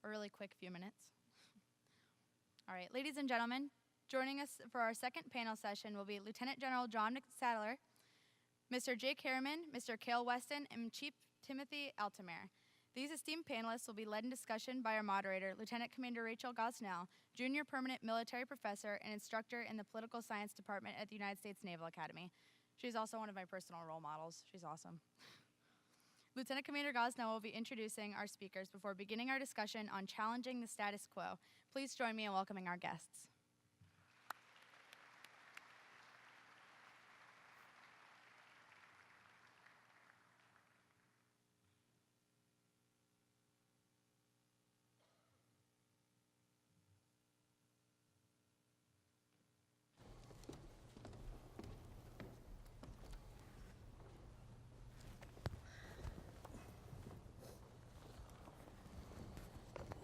a really quick few minutes. All right, ladies and gentlemen, joining us for our second panel session will be Lieutenant General John Sadler, Mr. Jake Harriman, Mr. Cale Weston, and Chief Timothy Altamere. These esteemed panelists will be led in discussion by our moderator, Lieutenant Commander Rachel Gosnell, Junior Permanent Military Professor and Instructor in the Political Science Department at the United States Naval Academy. She's also one of my personal role models. She's awesome. Lieutenant Commander Gosnell will be introducing our speakers before beginning our discussion on challenging the status quo. Please join me in welcoming our guests.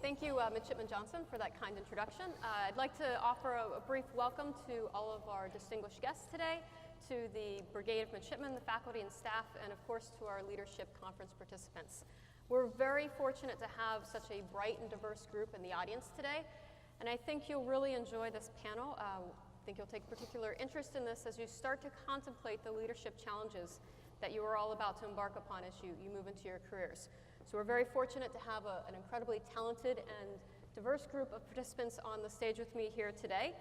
Thank you, Midshipman Johnson, for that kind introduction. I'd like to offer a brief welcome to all of our distinguished guests today, to the Brigade of Midshipmen, the faculty and staff, and of course to our leadership conference participants. We're very fortunate to have such a bright and diverse group in the audience today, and I think you'll really enjoy this panel. I think you'll take particular interest in this as you start to contemplate the leadership challenges that you are all about to embark upon as you move into your careers. So we're very fortunate to have an incredibly talented and diverse group of participants on the stage with me here today.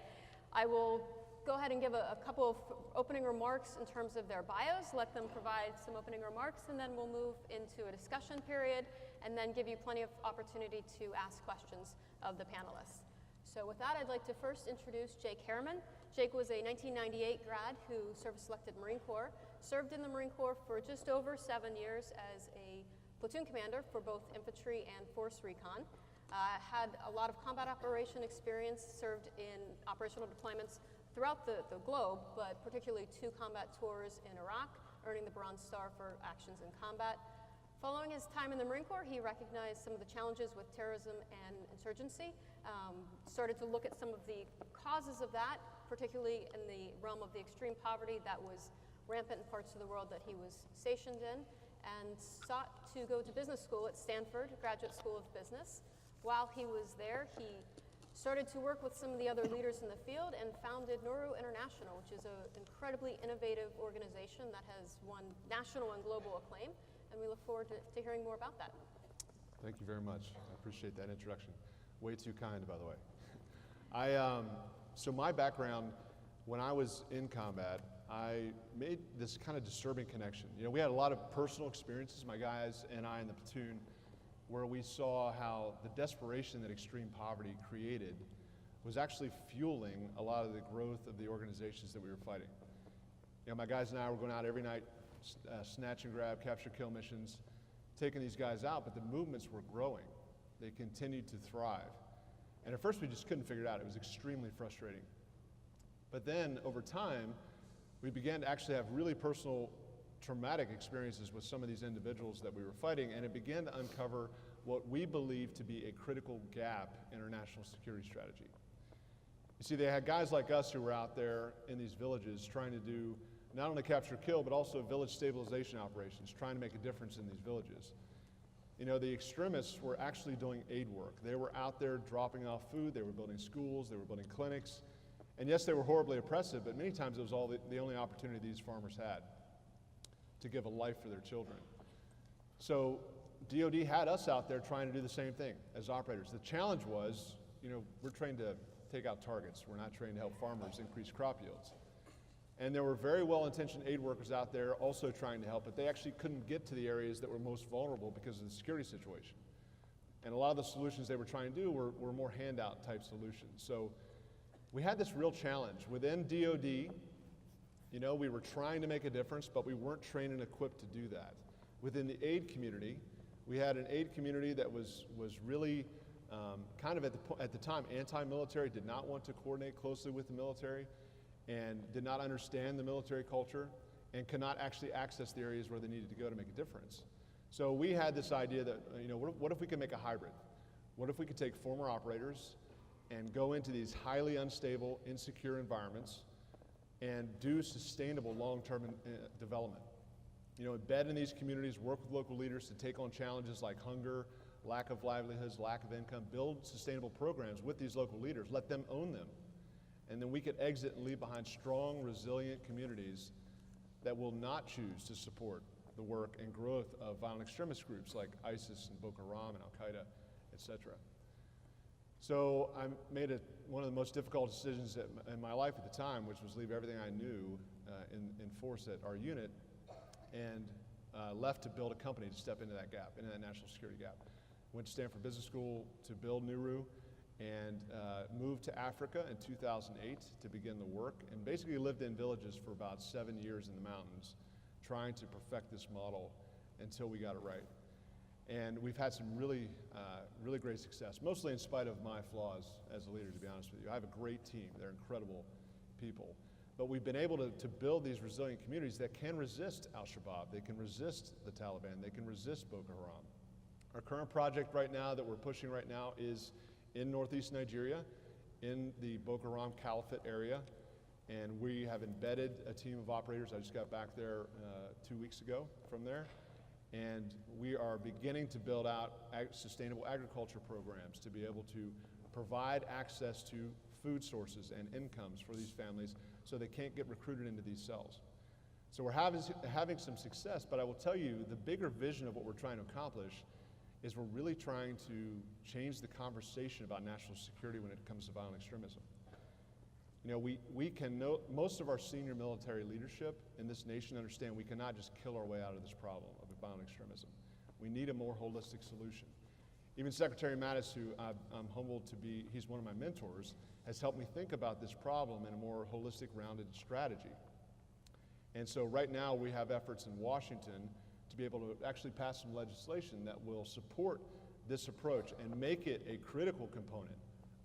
I will go ahead and give a couple of opening remarks in terms of their bios, let them provide some opening remarks, and then we'll move into a discussion period, and then give you plenty of opportunity to ask questions of the panelists. So with that, I'd like to first introduce Jake Harriman. Jake was a 1998 grad who service-selected Marine Corps, served in the Marine Corps for just over 7 years as a platoon commander for both infantry and force recon. Had a lot of combat operation experience, served in operational deployments throughout the globe, but particularly 2 combat tours in Iraq, earning the Bronze Star for actions in combat. Following his time in the Marine Corps, he recognized some of the challenges with terrorism and insurgency, started to look at some of the causes of that, particularly in the realm of the extreme poverty that was rampant in parts of the world that he was stationed in, and sought to go to business school at Stanford Graduate School of Business. While he was there, he started to work with some of the other leaders in the field and founded Nauru International, which is an incredibly innovative organization that has won national and global acclaim, and we look forward to hearing more about that. Thank you very much. I appreciate that introduction. Way too kind, by the way. So my background, when I was in combat, I made this kind of disturbing connection. You know, we had a lot of personal experiences, my guys and I in the platoon, where we saw how the desperation that extreme poverty created was actually fueling a lot of the growth of the organizations that we were fighting. You know, my guys and I were going out every night, snatch and grab, capture, kill missions, taking these guys out, but the movements were growing. They continued to thrive. And at first we just couldn't figure it out. It was extremely frustrating. But then over time, we began to actually have really personal traumatic experiences with some of these individuals that we were fighting, and it began to uncover what we believe to be a critical gap in our national security strategy. You see, they had guys like us who were out there in these villages trying to do not only capture kill, but also village stabilization operations, trying to make a difference in these villages. You know, the extremists were actually doing aid work. They were out there dropping off food, they were building schools, they were building clinics. And yes, they were horribly oppressive, but many times it was the only opportunity these farmers had to give a life for their children. So DOD had us out there trying to do the same thing as operators. The challenge was, you know, we're trained to take out targets. We're not trained to help farmers increase crop yields. And there were very well-intentioned aid workers out there also trying to help, but they actually couldn't get to the areas that were most vulnerable because of the security situation. And a lot of the solutions they were trying to do were more handout type solutions. So we had this real challenge. Within DOD, you know, we were trying to make a difference, but we weren't trained and equipped to do that. Within the aid community, we had an aid community that was really kind of at the time anti-military, did not want to coordinate closely with the military, and did not understand the military culture, and could not actually access the areas where they needed to go to make a difference. So we had this idea that, you know, what if we could make a hybrid? What if we could take former operators and go into these highly unstable, insecure environments and do sustainable long-term development? You know, embed in these communities, work with local leaders to take on challenges like hunger, lack of livelihoods, lack of income, build sustainable programs with these local leaders, let them own them. And then we could exit and leave behind strong, resilient communities that will not choose to support the work and growth of violent extremist groups like ISIS and Boko Haram and Al-Qaeda, et cetera. So I made one of the most difficult decisions in my life at the time, which was leave everything I knew in force at our unit, and left to build a company to step into that gap, into that national security gap. Went to Stanford Business School to build Nuru, and moved to Africa in 2008 to begin the work, and basically lived in villages for about 7 years in the mountains, trying to perfect this model until we got it right. And we've had some really great success, mostly in spite of my flaws as a leader, to be honest with you. I have a great team. They're incredible people. But we've been able to build these resilient communities that can resist al-Shabaab, they can resist the Taliban, they can resist Boko Haram. Our current project right now that we're pushing right now is in northeast Nigeria, in the Boko Haram Caliphate area, and we have embedded a team of operators. I just got back there 2 weeks ago from there, and we are beginning to build out sustainable agriculture programs to be able to provide access to food sources and incomes for these families so they can't get recruited into these cells. So we're having some success, but I will tell you the bigger vision of what we're trying to accomplish is we're really trying to change the conversation about national security when it comes to violent extremism. You know, most of our senior military leadership in this nation understand we cannot just kill our way out of this problem of violent extremism. We need a more holistic solution. Even Secretary Mattis, who I'm humbled to be, he's one of my mentors, has helped me think about this problem in a more holistic, rounded strategy. And so right now we have efforts in Washington to be able to actually pass some legislation that will support this approach and make it a critical component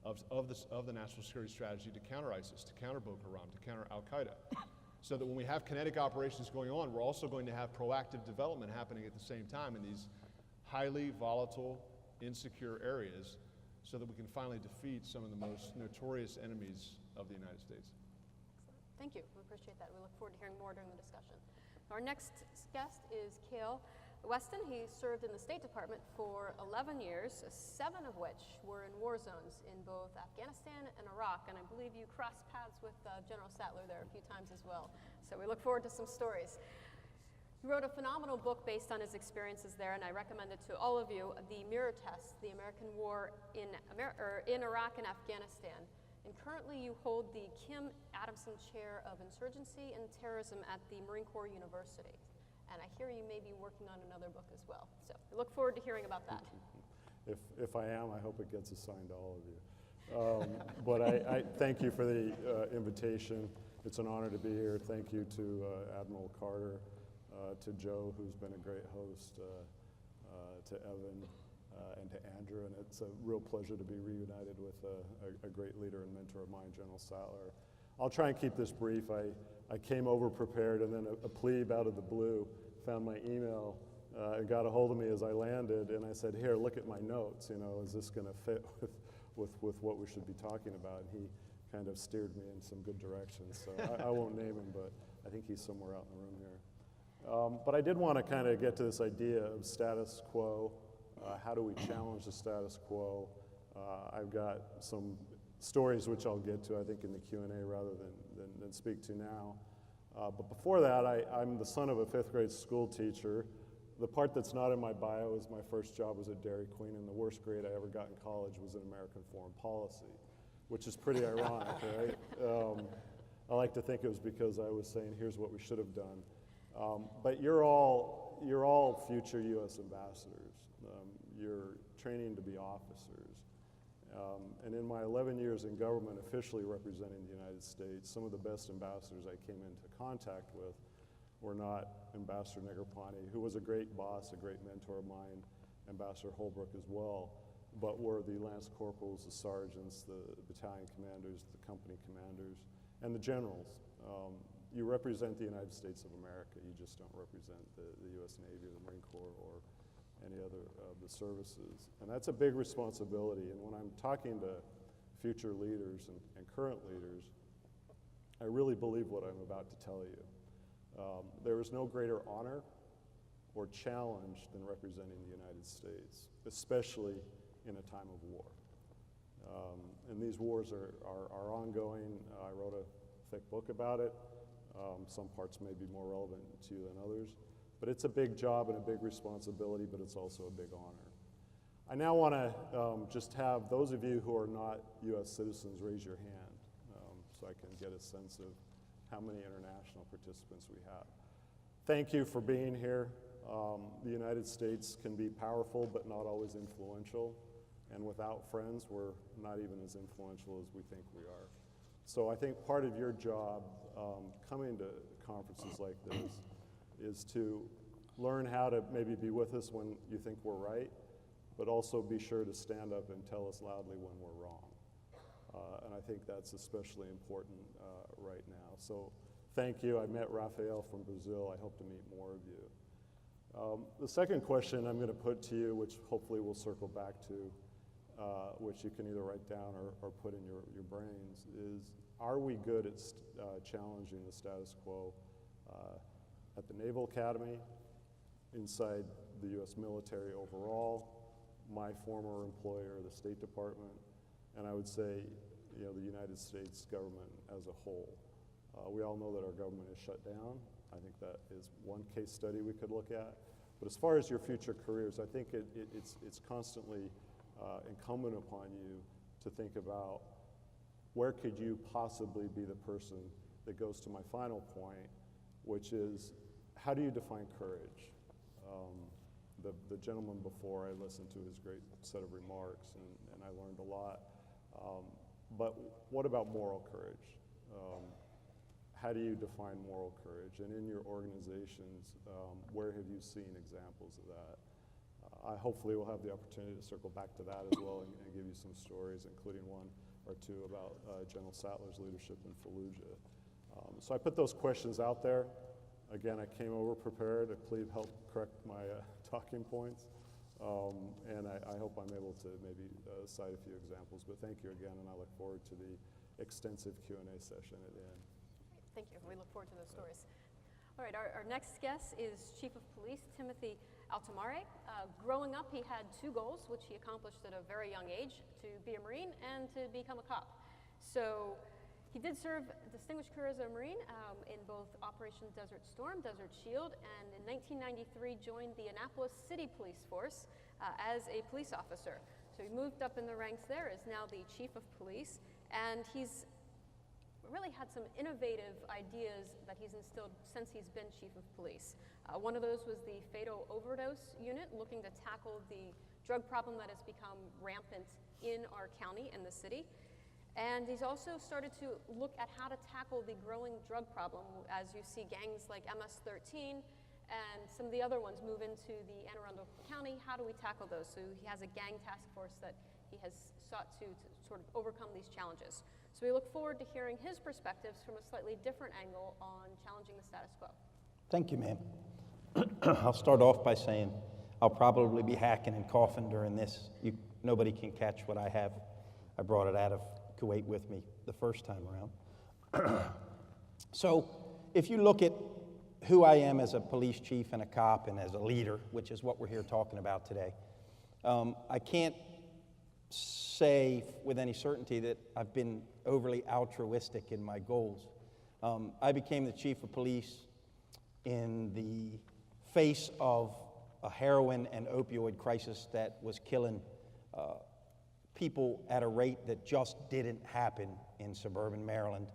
of the national security strategy to counter ISIS, to counter Boko Haram, to counter Al-Qaeda. So that when we have kinetic operations going on, we're also going to have proactive development happening at the same time in these highly volatile, insecure areas so that we can finally defeat some of the most notorious enemies of the United States. Excellent. Thank you. We appreciate that. We look forward to hearing more during the discussion. Our next guest is Cale Weston. He served in the State Department for 11 years, 7 of which were in war zones in both Afghanistan and Iraq, and I believe you crossed paths with General Sattler there a few times as well. So we look forward to some stories. He wrote a phenomenal book based on his experiences there, and I recommend it to all of you, The Mirror Test, the American War in Iraq and Afghanistan. And currently you hold the Kim Adamson Chair of Insurgency and Terrorism at the Marine Corps University. And I hear you may be working on another book as well. So we look forward to hearing about that. If I am, I hope it gets assigned to all of you. But I thank you for the invitation. It's an honor to be here. Thank you to Admiral Carter, to Joe, who's been a great host, to Evan, and to Andrew. And it's a real pleasure to be reunited with a great leader and mentor of mine, General Sattler. I'll try and keep this brief. I came over prepared, and then a plebe out of the blue found my email and got a hold of me as I landed, and I said, here, look at my notes. You know, is this going to fit with what we should be talking about? And he kind of steered me in some good directions. So I won't name him, but I think he's somewhere out in the room here. But I did want to kind of get to this idea of status quo. How do we challenge the status quo? I've got some stories which I'll get to, I think, in the Q&A rather than speak to now. But before that, I'm the son of a 5th grade school teacher. The part that's not in my bio is my first job was at Dairy Queen, and the worst grade I ever got in college was in American foreign policy, which is pretty ironic, right? I like to think it was because I was saying, here's what we should have done. But you're all future U.S. ambassadors. You're training to be officers. And in my 11 years in government officially representing the United States, some of the best ambassadors I came into contact with were not Ambassador Negroponte, who was a great boss, a great mentor of mine, Ambassador Holbrook as well, but were the lance corporals, the sergeants, the battalion commanders, the company commanders, and the generals. You represent the United States of America. You just don't represent the U.S. Navy or the Marine Corps or any other of the services. And that's a big responsibility. And when I'm talking to future leaders and current leaders, I really believe what I'm about to tell you. There is no greater honor or challenge than representing the United States, especially in a time of war. And these wars are ongoing. I wrote a thick book about it. Some parts may be more relevant to you than others. But it's a big job and a big responsibility, but it's also a big honor. I now want to just have those of you who are not U.S. citizens raise your hand so I can get a sense of how many international participants we have. Thank you for being here. The United States can be powerful but not always influential. And without friends, we're not even as influential as we think we are. So I think part of your job coming to conferences like this is to learn how to maybe be with us when you think we're right, but also be sure to stand up and tell us loudly when we're wrong. And I think that's especially important right now. So thank you. I met Rafael from Brazil. I hope to meet more of you. The second question I'm going to put to you, which hopefully we'll circle back to, which you can either write down or put in your brains, is are we good at challenging the status quo at the Naval Academy, inside the U.S. military overall, my former employer, the State Department, and I would say, the United States government as a whole. We all know that our government is shut down. I think that is one case study we could look at. But as far as your future careers, I think it's constantly incumbent upon you to think about where could you possibly be the person that goes to my final point, which is how do you define courage? The gentleman before, I listened to his great set of remarks and I learned a lot. But what about moral courage? How do you define moral courage? And in your organizations, where have you seen examples of that? Hopefully we'll have the opportunity to circle back to that as well and give you some stories, including one or two about General Sattler's leadership in Fallujah. So I put those questions out there. Again, I came over prepared. Please help correct my talking points. And I hope I'm able to maybe cite a few examples. But thank you again, and I look forward to the extensive Q&A session at the end. Thank you. We look forward to those stories. All right, our next guest is Chief of Police Timothy Altomare. Growing up, he had two goals, which he accomplished at a very young age, to be a Marine and to become a cop. So he did serve a distinguished career as a Marine in both Operation Desert Storm, Desert Shield, and in 1993 joined the Annapolis City Police Force as a police officer. So he moved up in the ranks there, is now the Chief of Police, and he's really had some innovative ideas that he's instilled since he's been Chief of Police. One of those was the fatal overdose unit, looking to tackle the drug problem that has become rampant in our county and the city. And he's also started to look at how to tackle the growing drug problem as you see gangs like MS-13 and some of the other ones move into the Anne Arundel County. How do we tackle those? So he has a gang task force that he has sought to sort of overcome these challenges. So we look forward to hearing his perspectives from a slightly different angle on challenging the status quo. Thank you, ma'am. I'll start off by saying I'll probably be hacking and coughing during this. Nobody can catch what I have. I brought it out of Kuwait with me the first time around. So if you look at who I am as a police chief and a cop and as a leader, which is what we're here talking about today, I can't say with any certainty that I've been overly altruistic in my goals. I became the chief of police in the face of a heroin and opioid crisis that was killing people at a rate that just didn't happen in suburban Maryland.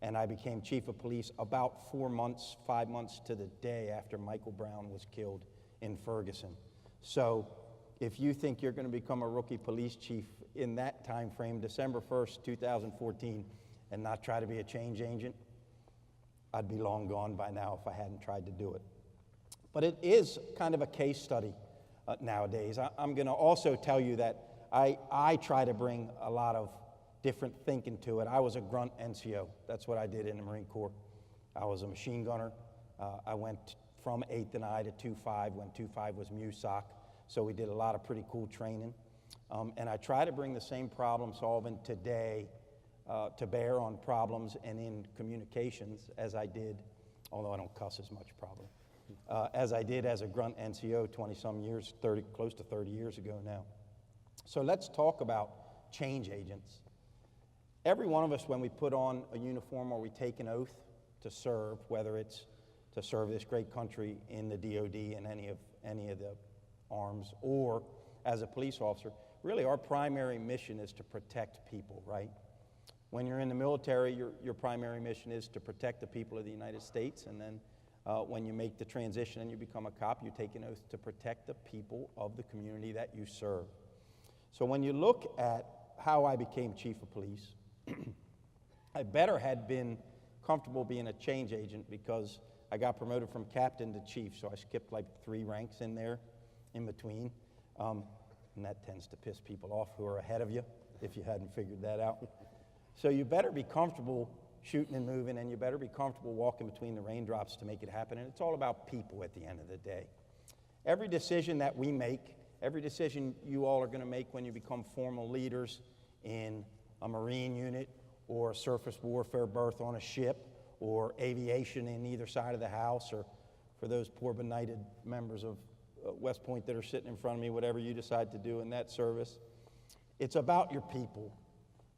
And I became chief of police about 5 months to the day after Michael Brown was killed in Ferguson. So if you think you're going to become a rookie police chief in that time frame, December 1st, 2014, and not try to be a change agent, I'd be long gone by now if I hadn't tried to do it. But it is kind of a case study nowadays. I'm going to also tell you that I try to bring a lot of different thinking to it. I was a grunt NCO. That's what I did in the Marine Corps. I was a machine gunner. I went from 8th and I to 2-5 when 2-5 was MUSOC. So we did a lot of pretty cool training. And I try to bring the same problem solving today to bear on problems and in communications as I did, although I don't cuss as much probably, as I did as a grunt NCO 20-some years, close to 30 years ago now. So let's talk about change agents. Every one of us, when we put on a uniform or we take an oath to serve, whether it's to serve this great country in the DOD and any of the arms, or as a police officer, really our primary mission is to protect people, right? When you're in the military, your primary mission is to protect the people of the United States, and then when you make the transition and you become a cop, you take an oath to protect the people of the community that you serve. So when you look at how I became chief of police, I better had been comfortable being a change agent because I got promoted from captain to chief, so I skipped like 3 ranks in there in between. And that tends to piss people off who are ahead of you, if you hadn't figured that out. So you better be comfortable shooting and moving, and you better be comfortable walking between the raindrops to make it happen. And it's all about people at the end of the day. Every decision that we make, every decision you all are going to make when you become formal leaders in a Marine unit or a surface warfare berth on a ship or aviation in either side of the house, or for those poor benighted members of West Point that are sitting in front of me, whatever you decide to do in that service, it's about your people,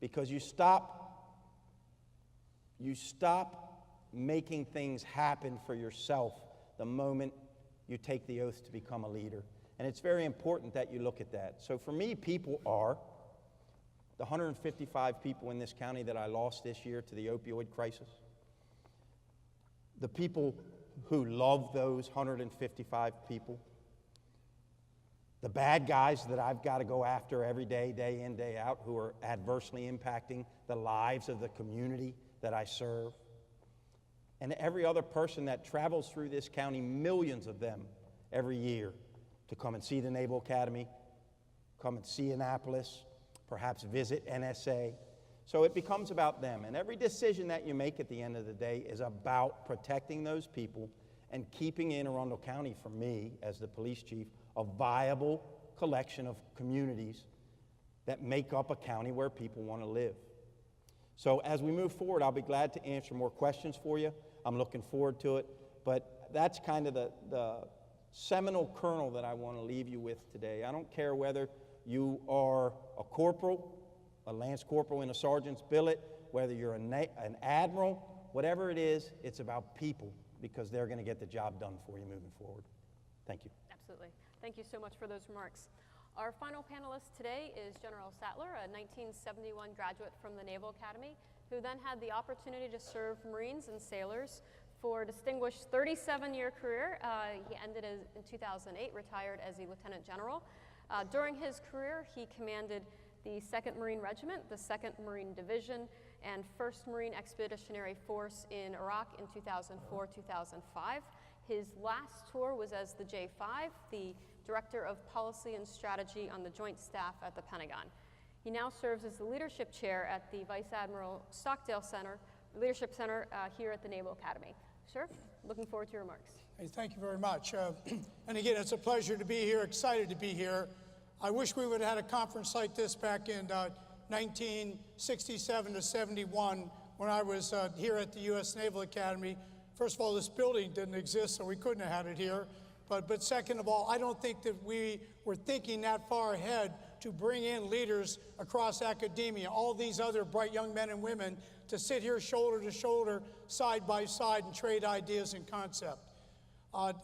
because you stop making things happen for yourself the moment you take the oath to become a leader. And it's very important that you look at that. So for me, people are the 155 people in this county that I lost this year to the opioid crisis, the people who love those 155 people, the bad guys that I've got to go after every day, day in, day out, who are adversely impacting the lives of the community that I serve, and every other person that travels through this county, millions of them every year, to come and see the Naval Academy, come and see Annapolis, perhaps visit NSA. So it becomes about them. And every decision that you make at the end of the day is about protecting those people and keeping Anne Arundel County, for me, as the police chief, a viable collection of communities that make up a county where people want to live. So as we move forward, I'll be glad to answer more questions for you. I'm looking forward to it. But that's kind of the seminal kernel that I want to leave you with today. I don't care whether you are a corporal, a lance corporal in a sergeant's billet, whether you're an admiral, whatever it is, it's about people, because they're going to get the job done for you moving forward. Thank you. Absolutely. Thank you so much for those remarks. Our final panelist today is General Sattler, a 1971 graduate from the Naval Academy, who then had the opportunity to serve Marines and sailors for a distinguished 37-year career. He ended in 2008, retired as a lieutenant general. During his career, he commanded the 2nd Marine Regiment, the 2nd Marine Division, and 1st Marine Expeditionary Force in Iraq in 2004-2005. His last tour was as the J5, the Director of Policy and Strategy on the Joint Staff at the Pentagon. He now serves as the Leadership Chair at the Vice Admiral Stockdale Leadership Center here at the Naval Academy. Sir, looking forward to your remarks. Hey, thank you very much. And again, it's a pleasure to be here, excited to be here. I wish we would have had a conference like this back in 1967 to 71 when I was here at the U.S. Naval Academy. First of all, this building didn't exist, so we couldn't have had it here. But second of all, I don't think that we were thinking that far ahead to bring in leaders across academia, all these other bright young men and women, to sit here shoulder to shoulder, side by side, and trade ideas and concept. A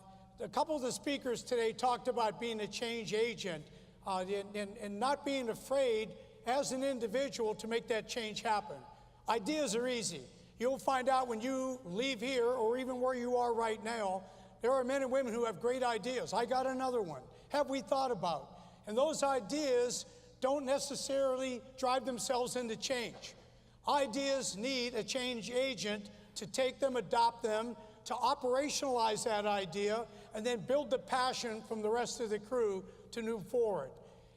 couple of the speakers today talked about being a change agent and not being afraid as an individual to make that change happen. Ideas are easy. You'll find out when you leave here, or even where you are right now, there are men and women who have great ideas. I got another one. Have we thought about? And those ideas don't necessarily drive themselves into change. Ideas need a change agent to take them, adopt them, to operationalize that idea, and then build the passion from the rest of the crew to move forward.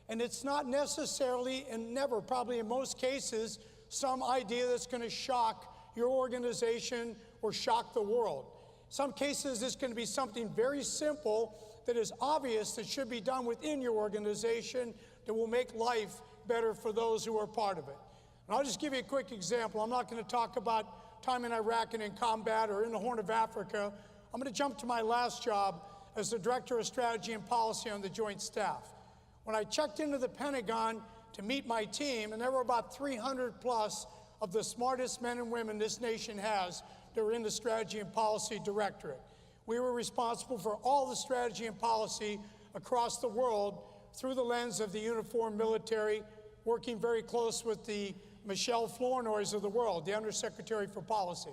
And it's not necessarily, and never, probably in most cases, some idea that's going to shock your organization or shock the world. Some cases, it's going to be something very simple that is obvious that should be done within your organization that will make life better for those who are part of it. And I'll just give you a quick example. I'm not going to talk about time in Iraq and in combat or in the Horn of Africa. I'm going to jump to my last job as the Director of Strategy and Policy on the Joint Staff. When I checked into the Pentagon to meet my team, and there were about 300 plus of the smartest men and women this nation has that were in the Strategy and Policy Directorate. We were responsible for all the strategy and policy across the world through the lens of the uniformed military, working very close with the Michelle Flournoys of the world, the Undersecretary for Policy.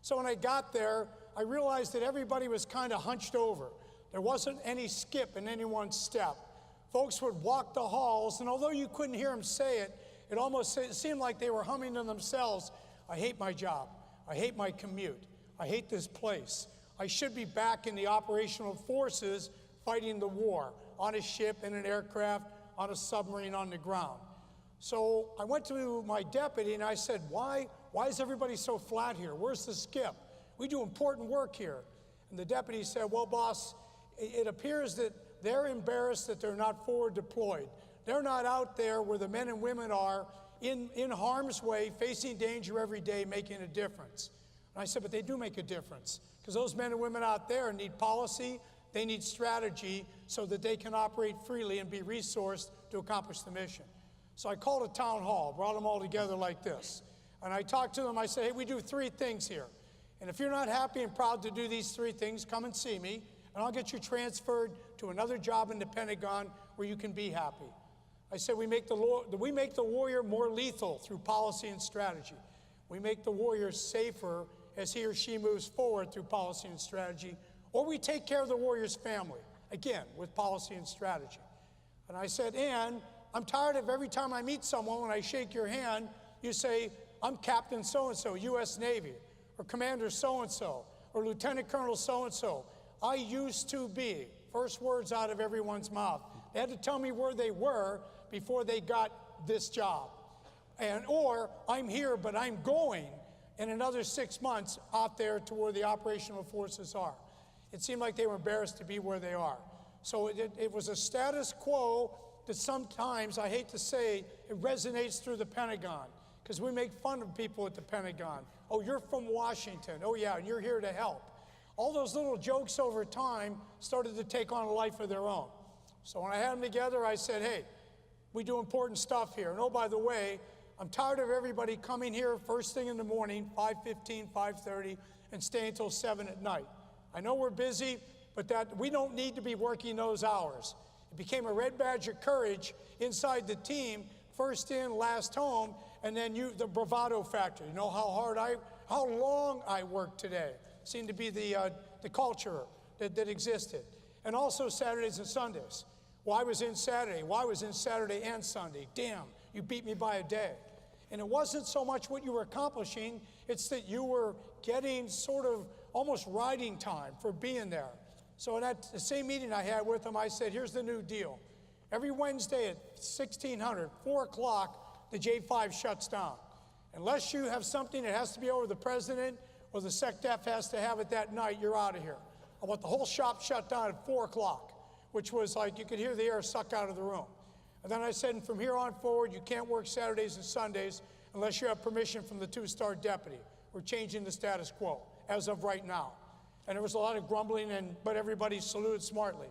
So when I got there, I realized that everybody was kind of hunched over. There wasn't any skip in any one step. Folks would walk the halls, and although you couldn't hear them say it, it almost seemed like they were humming to themselves, I hate my job. I hate my commute. I hate this place. I should be back in the operational forces fighting the war on a ship, in an aircraft, on a submarine, on the ground. So I went to my deputy and I said, why is everybody so flat here? Where's the skip? We do important work here. And the deputy said, well, boss, it appears that they're embarrassed that they're not forward deployed. They're not out there where the men and women are in harm's way, facing danger every day, making a difference. And I said, but they do make a difference, because those men and women out there need policy, they need strategy so that they can operate freely and be resourced to accomplish the mission. So I called a town hall, brought them all together like this. And I talked to them, I said, hey, we do 3 things here. And if you're not happy and proud to do these 3 things, come and see me, and I'll get you transferred to another job in the Pentagon where you can be happy. I said, we make the warrior more lethal through policy and strategy. We make the warrior safer as he or she moves forward through policy and strategy, or we take care of the warrior's family, again, with policy and strategy. And I said, and I'm tired of every time I meet someone, when I shake your hand, you say, I'm Captain so-and-so, U.S. Navy, or Commander so-and-so, or Lieutenant Colonel so-and-so. I used to be. First words out of everyone's mouth. They had to tell me where they were before they got this job. Or I'm here, but I'm going in another 6 months out there to where the operational forces are. It seemed like they were embarrassed to be where they are. So it was a status quo that sometimes, I hate to say, it resonates through the Pentagon, because we make fun of people at the Pentagon. Oh, you're from Washington. Oh, yeah, and you're here to help. All those little jokes over time started to take on a life of their own. So when I had them together, I said, hey, we do important stuff here. And oh, by the way, I'm tired of everybody coming here first thing in the morning, 5:15, 5:30, and staying until 7 at night. I know we're busy, but that we don't need to be working those hours. It became a red badge of courage inside the team, first in, last home, and then the bravado factor. You know how long I worked today. Seemed to be the culture that existed. And also Saturdays and Sundays. Well, I was in Saturday. Well, I was in Saturday and Sunday. Damn, you beat me by a day. And it wasn't so much what you were accomplishing, it's that you were getting sort of almost riding time for being there. So in the same meeting I had with them, I said, here's the new deal. Every Wednesday at 1600, 4 o'clock, the J5 shuts down. Unless you have something that has to be over the president or the SecDef has to have it that night, you're out of here. I want the whole shop shut down at 4 o'clock, which was like you could hear the air suck out of the room. And then I said, and from here on forward, you can't work Saturdays and Sundays unless you have permission from the 2-star deputy. We're changing the status quo as of right now. And there was a lot of grumbling, but everybody saluted smartly.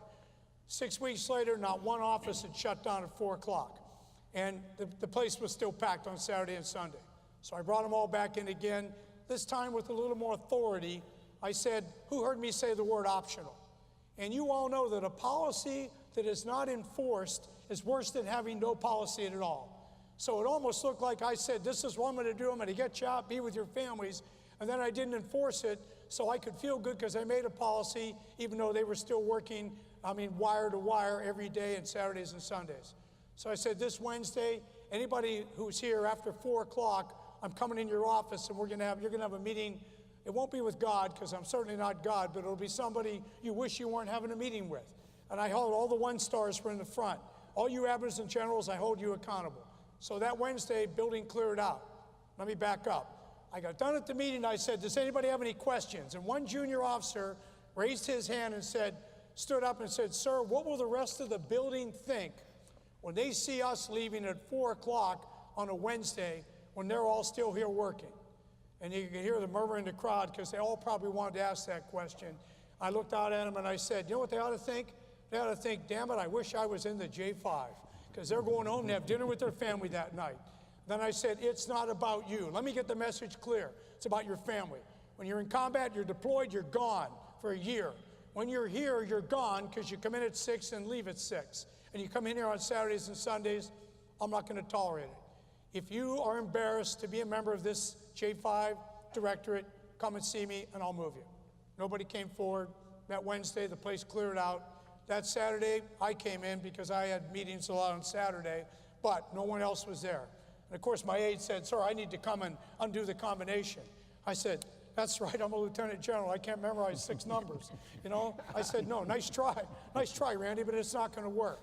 6 weeks later, not one office had shut down at 4 o'clock. And the place was still packed on Saturday and Sunday. So I brought them all back in again, this time with a little more authority. I said, who heard me say the word optional? And you all know that a policy that is not enforced is worse than having no policy at all. So it almost looked like I said, this is what I'm going to do. I'm going to get you out, be with your families. And then I didn't enforce it, so I could feel good because I made a policy, even though they were still working, wire to wire every day and Saturdays and Sundays. So I said, this Wednesday, anybody who's here after 4 o'clock, I'm coming in your office and you're going to have a meeting. It won't be with God, because I'm certainly not God, but it'll be somebody you wish you weren't having a meeting with. And I hold all the 1-stars for in the front. All you admirals and generals, I hold you accountable. So that Wednesday, building cleared out. Let me back up. I got done at the meeting, I said, does anybody have any questions? And one junior officer raised his hand and stood up and said, sir, what will the rest of the building think when they see us leaving at 4 o'clock on a Wednesday when they're all still here working? And you could hear the murmur in the crowd because they all probably wanted to ask that question. I looked out at them and I said, you know what they ought to think? They ought to think, damn it, I wish I was in the J5, because they're going home to have dinner with their family that night. Then I said, it's not about you. Let me get the message clear. It's about your family. When you're in combat, you're deployed, you're gone for a year. When you're here, you're gone because you come in at 6 and leave at 6. And you come in here on Saturdays and Sundays, I'm not going to tolerate it. If you are embarrassed to be a member of this J5 directorate, come and see me and I'll move you. Nobody came forward. That Wednesday, the place cleared out. That Saturday, I came in because I had meetings a lot on Saturday, but no one else was there. And of course, my aide said, sir, I need to come and undo the combination. I said, that's right, I'm a lieutenant general. I can't memorize 6 numbers. You know, I said, no, nice try, Randy, but it's not going to work.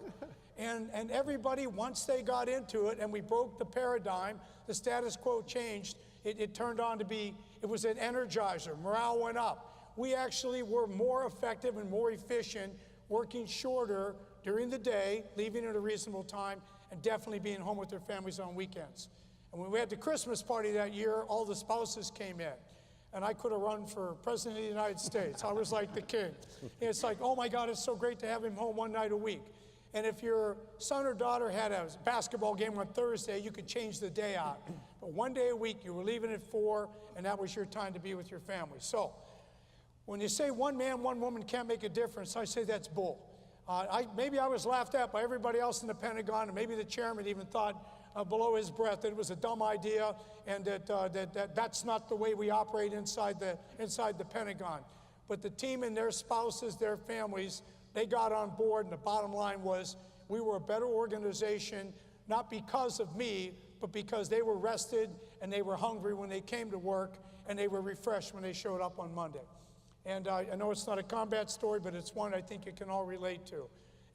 And everybody, once they got into it and we broke the paradigm, the status quo changed. It turned on to be, it was an energizer. Morale went up. We actually were more effective and more efficient, working shorter during the day, leaving at a reasonable time, and definitely being home with their families on weekends. And when we had the Christmas party that year, all the spouses came in. And I could have run for president of the United States. I was like the king. And it's like, oh my God, it's so great to have him home one night a week. And if your son or daughter had a basketball game on Thursday, you could change the day out. But one day a week, you were leaving at 4, and that was your time to be with your family. So when you say one man, one woman can't make a difference, I say that's bull. Maybe I was laughed at by everybody else in the Pentagon, and maybe the chairman even thought below his breath that it was a dumb idea and that's not the way we operate inside the Pentagon. But the team and their spouses, their families, they got on board, and the bottom line was we were a better organization, not because of me, but because they were rested and they were hungry when they came to work, and they were refreshed when they showed up on Monday. And I know it's not a combat story, but it's one I think you can all relate to.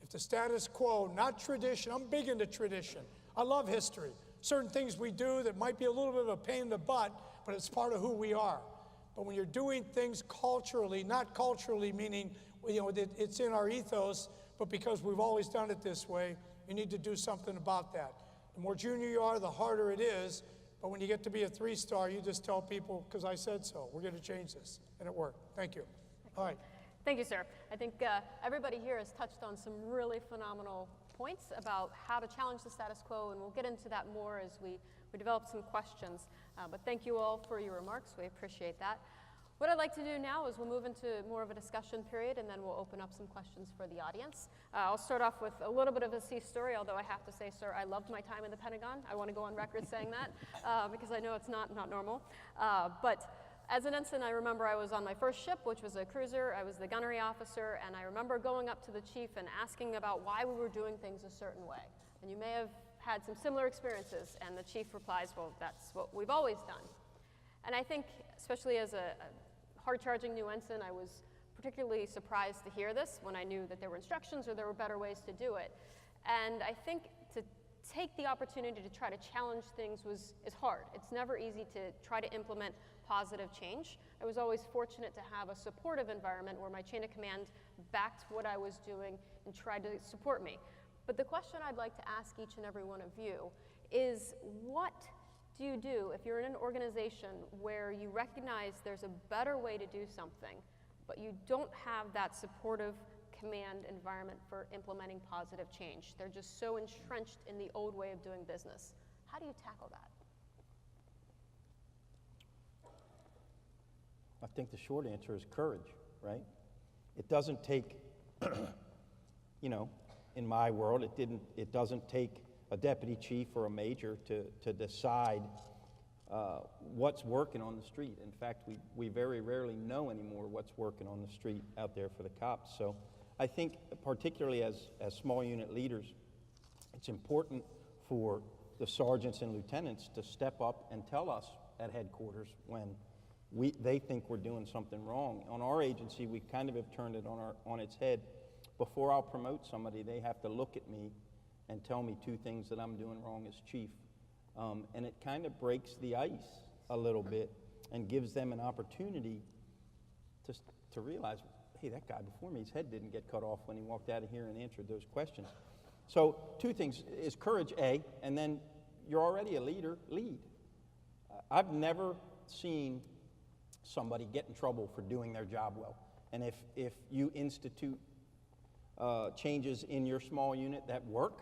If the status quo, not tradition, I'm big into tradition. I love history. Certain things we do that might be a little bit of a pain in the butt, but it's part of who we are. But when you're doing things culturally, not culturally meaning that it's in our ethos, but because we've always done it this way, you need to do something about that. The more junior you are, the harder it is. But when you get to be a 3-star, you just tell people, because I said so, we're going to change this. And it worked. Thank you. All right. Thank you, sir. I think everybody here has touched on some really phenomenal points about how to challenge the status quo, and we'll get into that more as we develop some questions. But thank you all for your remarks. We appreciate that. What I'd like to do now is we'll move into more of a discussion period, and then we'll open up some questions for the audience. I'll start off with a little bit of a C story, although I have to say, sir, I loved my time in the Pentagon. I want to go on record saying that because I know it's not normal. But as an ensign, I remember I was on my first ship, which was a cruiser. I was the gunnery officer, and I remember going up to the chief and asking about why we were doing things a certain way. And you may have had some similar experiences, and the chief replies, well, that's what we've always done. And I think, especially as a hard-charging new ensign, I was particularly surprised to hear this when I knew that there were instructions or there were better ways to do it. And I think to take the opportunity to try to challenge things is hard. It's never easy to try to implement positive change. I was always fortunate to have a supportive environment where my chain of command backed what I was doing and tried to support me. But the question I'd like to ask each and every one of you is, what do you do if you're in an organization where you recognize there's a better way to do something, but you don't have that supportive command environment for implementing positive change? They're just so entrenched in the old way of doing business. How do you tackle that? I think the short answer is courage, right? It doesn't take, in my world, it doesn't take a deputy chief or a major to decide what's working on the street. In fact, we very rarely know anymore what's working on the street out there for the cops. So I think particularly as small unit leaders, it's important for the sergeants and lieutenants to step up and tell us at headquarters when they think we're doing something wrong. On our agency, we kind of have turned it on its head. Before I'll promote somebody, they have to look at me and tell me 2 things that I'm doing wrong as chief. And it kind of breaks the ice a little bit and gives them an opportunity to realize, hey, that guy before me, his head didn't get cut off when he walked out of here and answered those questions. So 2 things is courage, A, and then you're already a leader, lead. I've never seen somebody get in trouble for doing their job well. And if you institute changes in your small unit that work,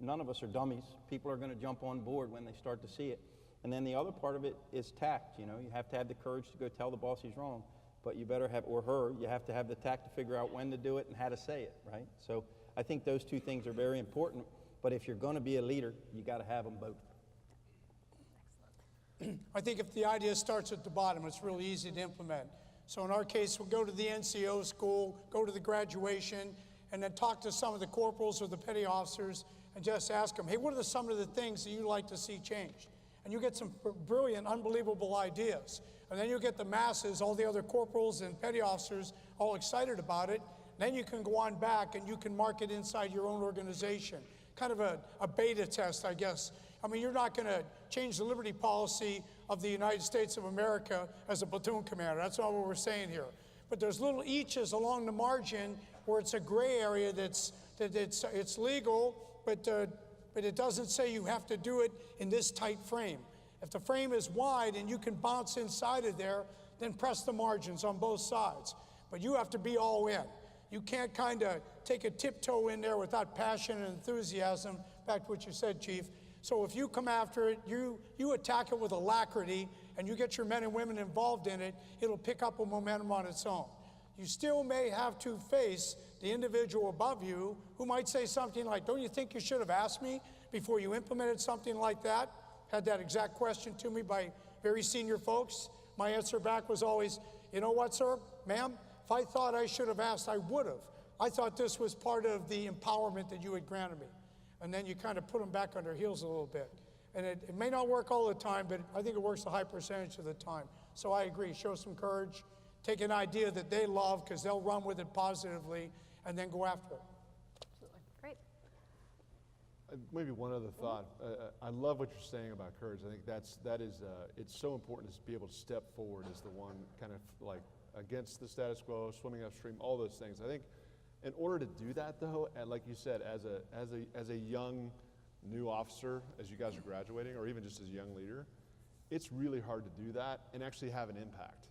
none of us are dummies. People are going to jump on board when they start to see it. And then the other part of it is tact. You know, you have to have the courage to go tell the boss he's wrong, but you better have, or her, you have to have the tact to figure out when to do it and how to say it, right? So I think those two things are very important, but if you're going to be a leader, you got to have them both. I think if the idea starts at the bottom, it's really easy to implement. So in our case, we'll go to the NCO school, go to the graduation, and then talk to some of the corporals or the petty officers and just ask them, hey, what are some of the things that you'd like to see changed? And you get some brilliant, unbelievable ideas. And then you get the masses, all the other corporals and petty officers, all excited about it. Then you can go on back and you can market inside your own organization. Kind of a beta test, I guess. I mean, you're not going to change the liberty policy of the United States of America as a platoon commander. That's not what we're saying here. But there's little eaches along the margin where it's a gray area it's legal, but it doesn't say you have to do it in this tight frame. If the frame is wide and you can bounce inside of there, then press the margins on both sides. But you have to be all in. You can't kind of take a tiptoe in there without passion and enthusiasm, back to what you said, Chief. So if you come after it, you attack it with alacrity, and you get your men and women involved in it, it'll pick up a momentum on its own. You still may have to face the individual above you who might say something like, don't you think you should have asked me before you implemented something like that? Had that exact question to me by very senior folks. My answer back was always, you know what, sir, ma'am, if I thought I should have asked, I would have. I thought this was part of the empowerment that you had granted me. And then you kind of put them back on their heels a little bit. And it may not work all the time, but I think it works a high percentage of the time. So I agree, show some courage, take an idea that they love because they'll run with it positively, and then go after it. Absolutely. Great. Maybe one other thought. I love what you're saying about courage. I think that is it's so important to be able to step forward as the one kind of like against the status quo, swimming upstream, all those things. I think in order to do that, though, and like you said, as a young new officer, as you guys are graduating, or even just as a young leader, it's really hard to do that and actually have an impact.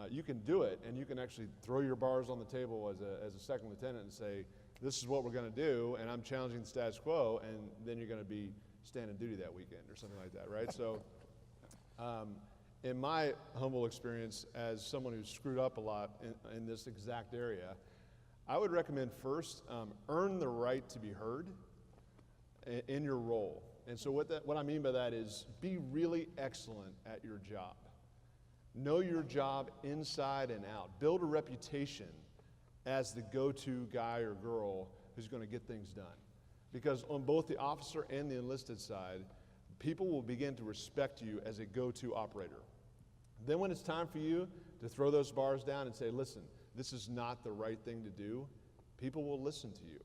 You can do it, and you can actually throw your bars on the table as a second lieutenant and say, this is what we're going to do, and I'm challenging the status quo, and then you're going to be standing duty that weekend or something like that, right? So in my humble experience as someone who's screwed up a lot in this exact area, I would recommend first, earn the right to be heard in your role. And so what I mean by that is be really excellent at your job. Know your job inside and out. Build a reputation as the go-to guy or girl who's going to get things done. Because on both the officer and the enlisted side, people will begin to respect you as a go-to operator. Then when it's time for you to throw those bars down and say, listen, this is not the right thing to do, people will listen to you.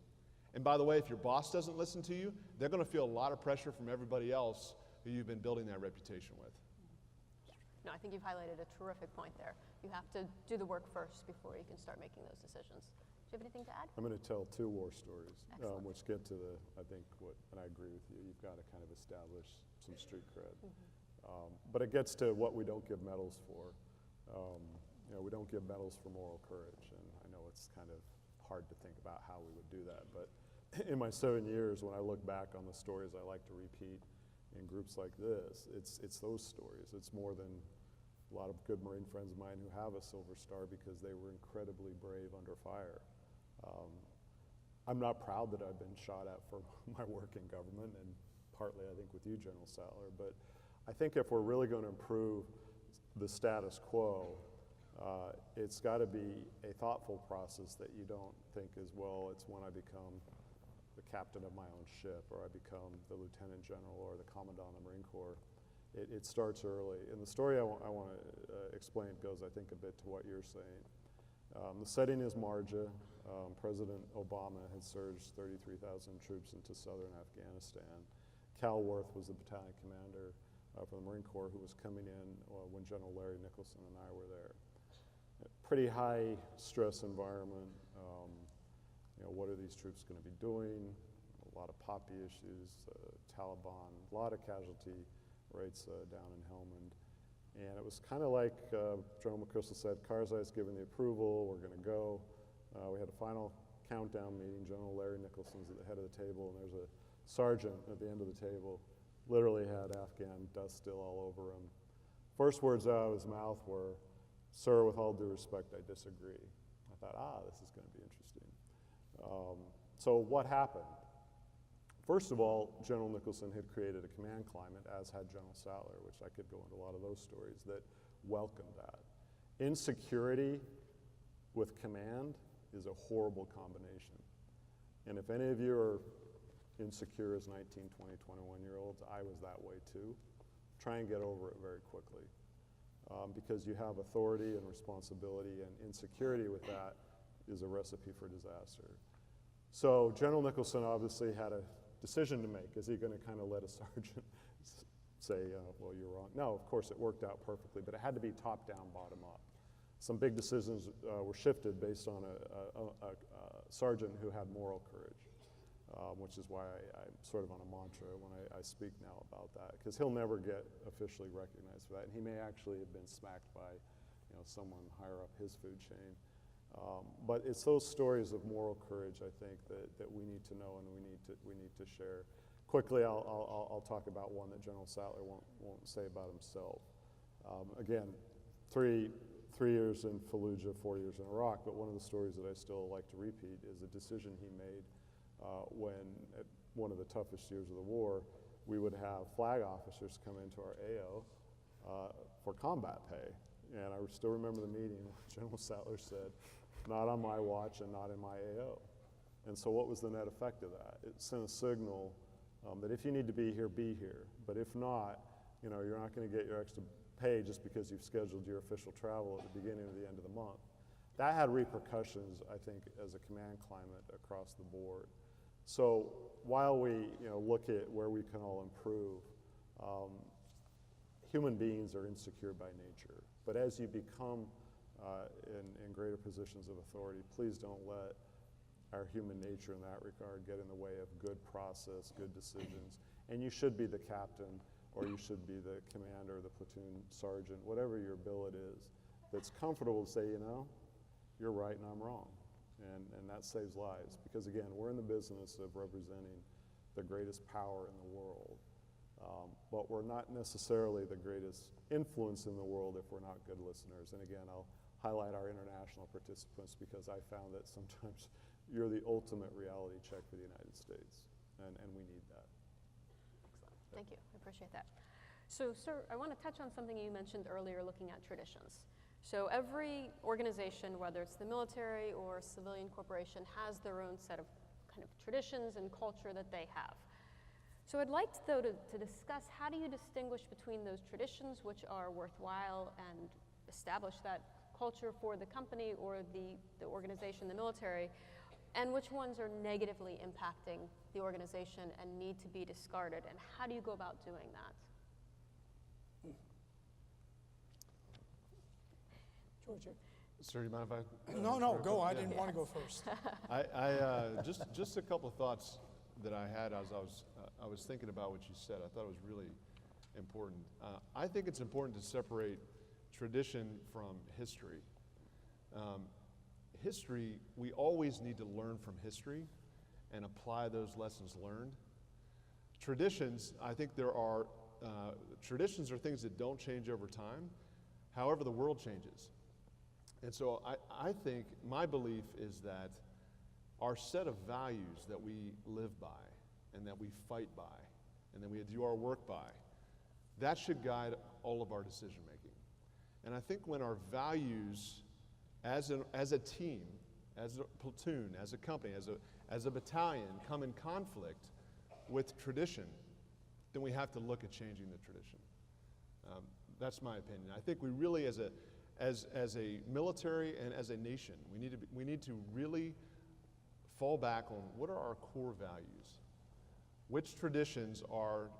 And by the way, if your boss doesn't listen to you, they're going to feel a lot of pressure from everybody else who you've been building that reputation with. No, I think you've highlighted a terrific point there. You have to do the work first before you can start making those decisions. Do you have anything to add? I'm going to tell two war stories, Excellent. which get to I think, and I agree with you, you've got to kind of establish some street cred. But it gets to what we don't give medals for. We don't give medals for moral courage, and I know it's kind of hard to think about how we would do that, but in my 7 years, when I look back on the stories I like to repeat in groups like this, it's those stories. It's more than a lot of good Marine friends of mine who have a Silver Star because they were incredibly brave under fire. I'm not proud that I've been shot at for my work in government, and partly I think with you, General Sattler, but I think if we're really going to improve the status quo, it's got to be a thoughtful process that you don't think is, well, it's when I become the captain of my own ship, or I become the lieutenant general or the commandant of the Marine Corps. It starts early. And the story I want to explain goes, I think, a bit to what you're saying. The setting is Marja. President Obama had surged 33,000 troops into southern Afghanistan. Cal Worth was the battalion commander for the Marine Corps who was coming in when General Larry Nicholson and I were there. Pretty high stress environment. What are these troops going to be doing? A lot of poppy issues, Taliban, a lot of casualty Wright's down in Helmand. And it was kind of like General McChrystal said, Karzai's given the approval, we're going to go. We had a final countdown meeting. General Larry Nicholson's at the head of the table, and there's a sergeant at the end of the table, literally had Afghan dust still all over him. First words out of his mouth were, "Sir, with all due respect, I disagree." I thought, this is going to be interesting. So what happened? First of all, General Nicholson had created a command climate, as had General Sattler, which I could go into a lot of those stories, that welcomed that. Insecurity with command is a horrible combination. And if any of you are insecure as 19, 20, 21-year-olds, I was that way too. Try and get over it very quickly. Because you have authority and responsibility, and insecurity with that is a recipe for disaster. So General Nicholson obviously had a decision to make. Is he going to kind of let a sergeant say, well, you're wrong? No, of course it worked out perfectly, but it had to be top down, bottom up. Some big decisions were shifted based on a sergeant who had moral courage, which is why I'm sort of on a mantra when I speak now about that, because he'll never get officially recognized for that, and he may actually have been smacked by someone higher up his food chain. But it's those stories of moral courage, I think, that we need to know and we need to share. Quickly, I'll talk about one that General Sattler won't say about himself. Again, three years in Fallujah, 4 years in Iraq, but one of the stories that I still like to repeat is a decision he made when, at one of the toughest years of the war, we would have flag officers come into our AO for combat pay. And I still remember the meeting when General Sattler said, "Not on my watch and not in my AO." And so what was the net effect of that? It sent a signal that if you need to be here, but if not, you're not going to get your extra pay just because you've scheduled your official travel at the beginning or the end of the month. That had repercussions, I think, as a command climate across the board. So while we look at where we can all improve, human beings are insecure by nature. But as you become in greater positions of authority, please don't let our human nature in that regard get in the way of good process, good decisions. And you should be the captain, or you should be the commander, the platoon sergeant, whatever your billet is, that's comfortable to say, you're right and I'm wrong. And that saves lives. Because again, we're in the business of representing the greatest power in the world. But we're not necessarily the greatest influence in the world if we're not good listeners. And again, I'll highlight our international participants because I found that sometimes you're the ultimate reality check for the United States. And we need that. Excellent. Thank you. I appreciate that. So, sir, I want to touch on something you mentioned earlier, looking at traditions. So every organization, whether it's the military or civilian corporation, has their own set of kind of traditions and culture that they have. So I'd like, though, to discuss how do you distinguish between those traditions which are worthwhile and establish that culture for the company or the organization, the military, and which ones are negatively impacting the organization and need to be discarded, and how do you go about doing that? Georgia. Sir, you mind if I? No, go. I didn't Yes. want to go first. Just a couple of thoughts that I had as I was thinking about what you said. I thought it was really important. I think it's important to separate tradition from history. History, we always need to learn from history and apply those lessons learned. Traditions, I think traditions are things that don't change over time. However, the world changes. And so I think my belief is that our set of values that we live by and that we fight by and that we do our work by, that should guide all of our decision making. And I think when our values as a team, as a platoon, as a company, as a battalion come in conflict with tradition, then we have to look at changing the tradition. That's my opinion. I think we really, as a military and as a nation, we need to really fall back on what are our core values. Which traditions are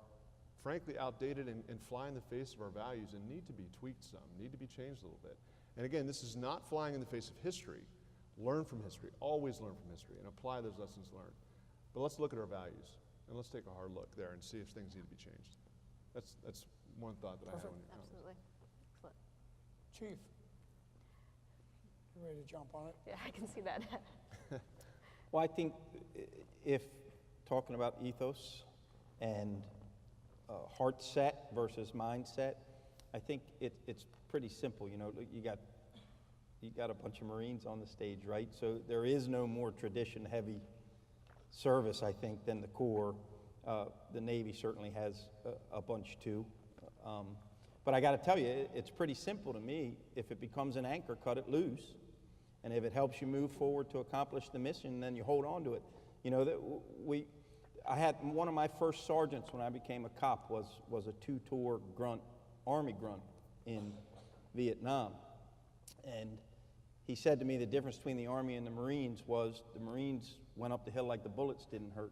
frankly outdated and fly in the face of our values and need to be tweaked some, need to be changed a little bit. And again, this is not flying in the face of history. Learn from history, always learn from history and apply those lessons learned. But let's look at our values and let's take a hard look there and see if things need to be changed. That's one thought that I had when you commented. Absolutely. Excellent. Chief, you ready to jump on it? Yeah, I can see that. Well, I think if talking about ethos and heart set versus mindset, I think it's pretty simple. You know, you got a bunch of Marines on the stage, right? So there is no more tradition-heavy service, I think, than the Corps. The Navy certainly has a bunch too. But I got to tell you, it's pretty simple to me. If it becomes an anchor, cut it loose. And if it helps you move forward to accomplish the mission, then you hold on to it. You know, I had one of my first sergeants when I became a cop was a two-tour grunt, Army grunt in Vietnam. And he said to me the difference between the Army and the Marines was the Marines went up the hill like the bullets didn't hurt.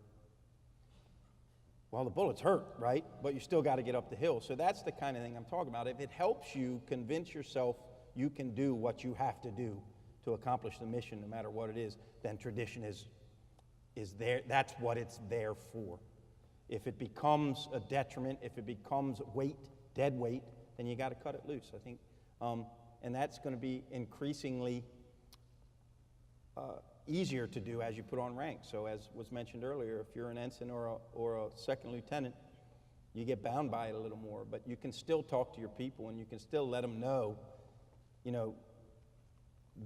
Well, the bullets hurt, right? But you still got to get up the hill. So that's the kind of thing I'm talking about. If it helps you convince yourself you can do what you have to do to accomplish the mission, no matter what it is, then tradition is there. That's what it's there for. If it becomes a detriment, if it becomes weight, dead weight, then you got to cut it loose, I think. And that's going to be increasingly easier to do as you put on rank. So as was mentioned earlier, if you're an ensign or a second lieutenant, you get bound by it a little more. But you can still talk to your people and you can still let them know, you know,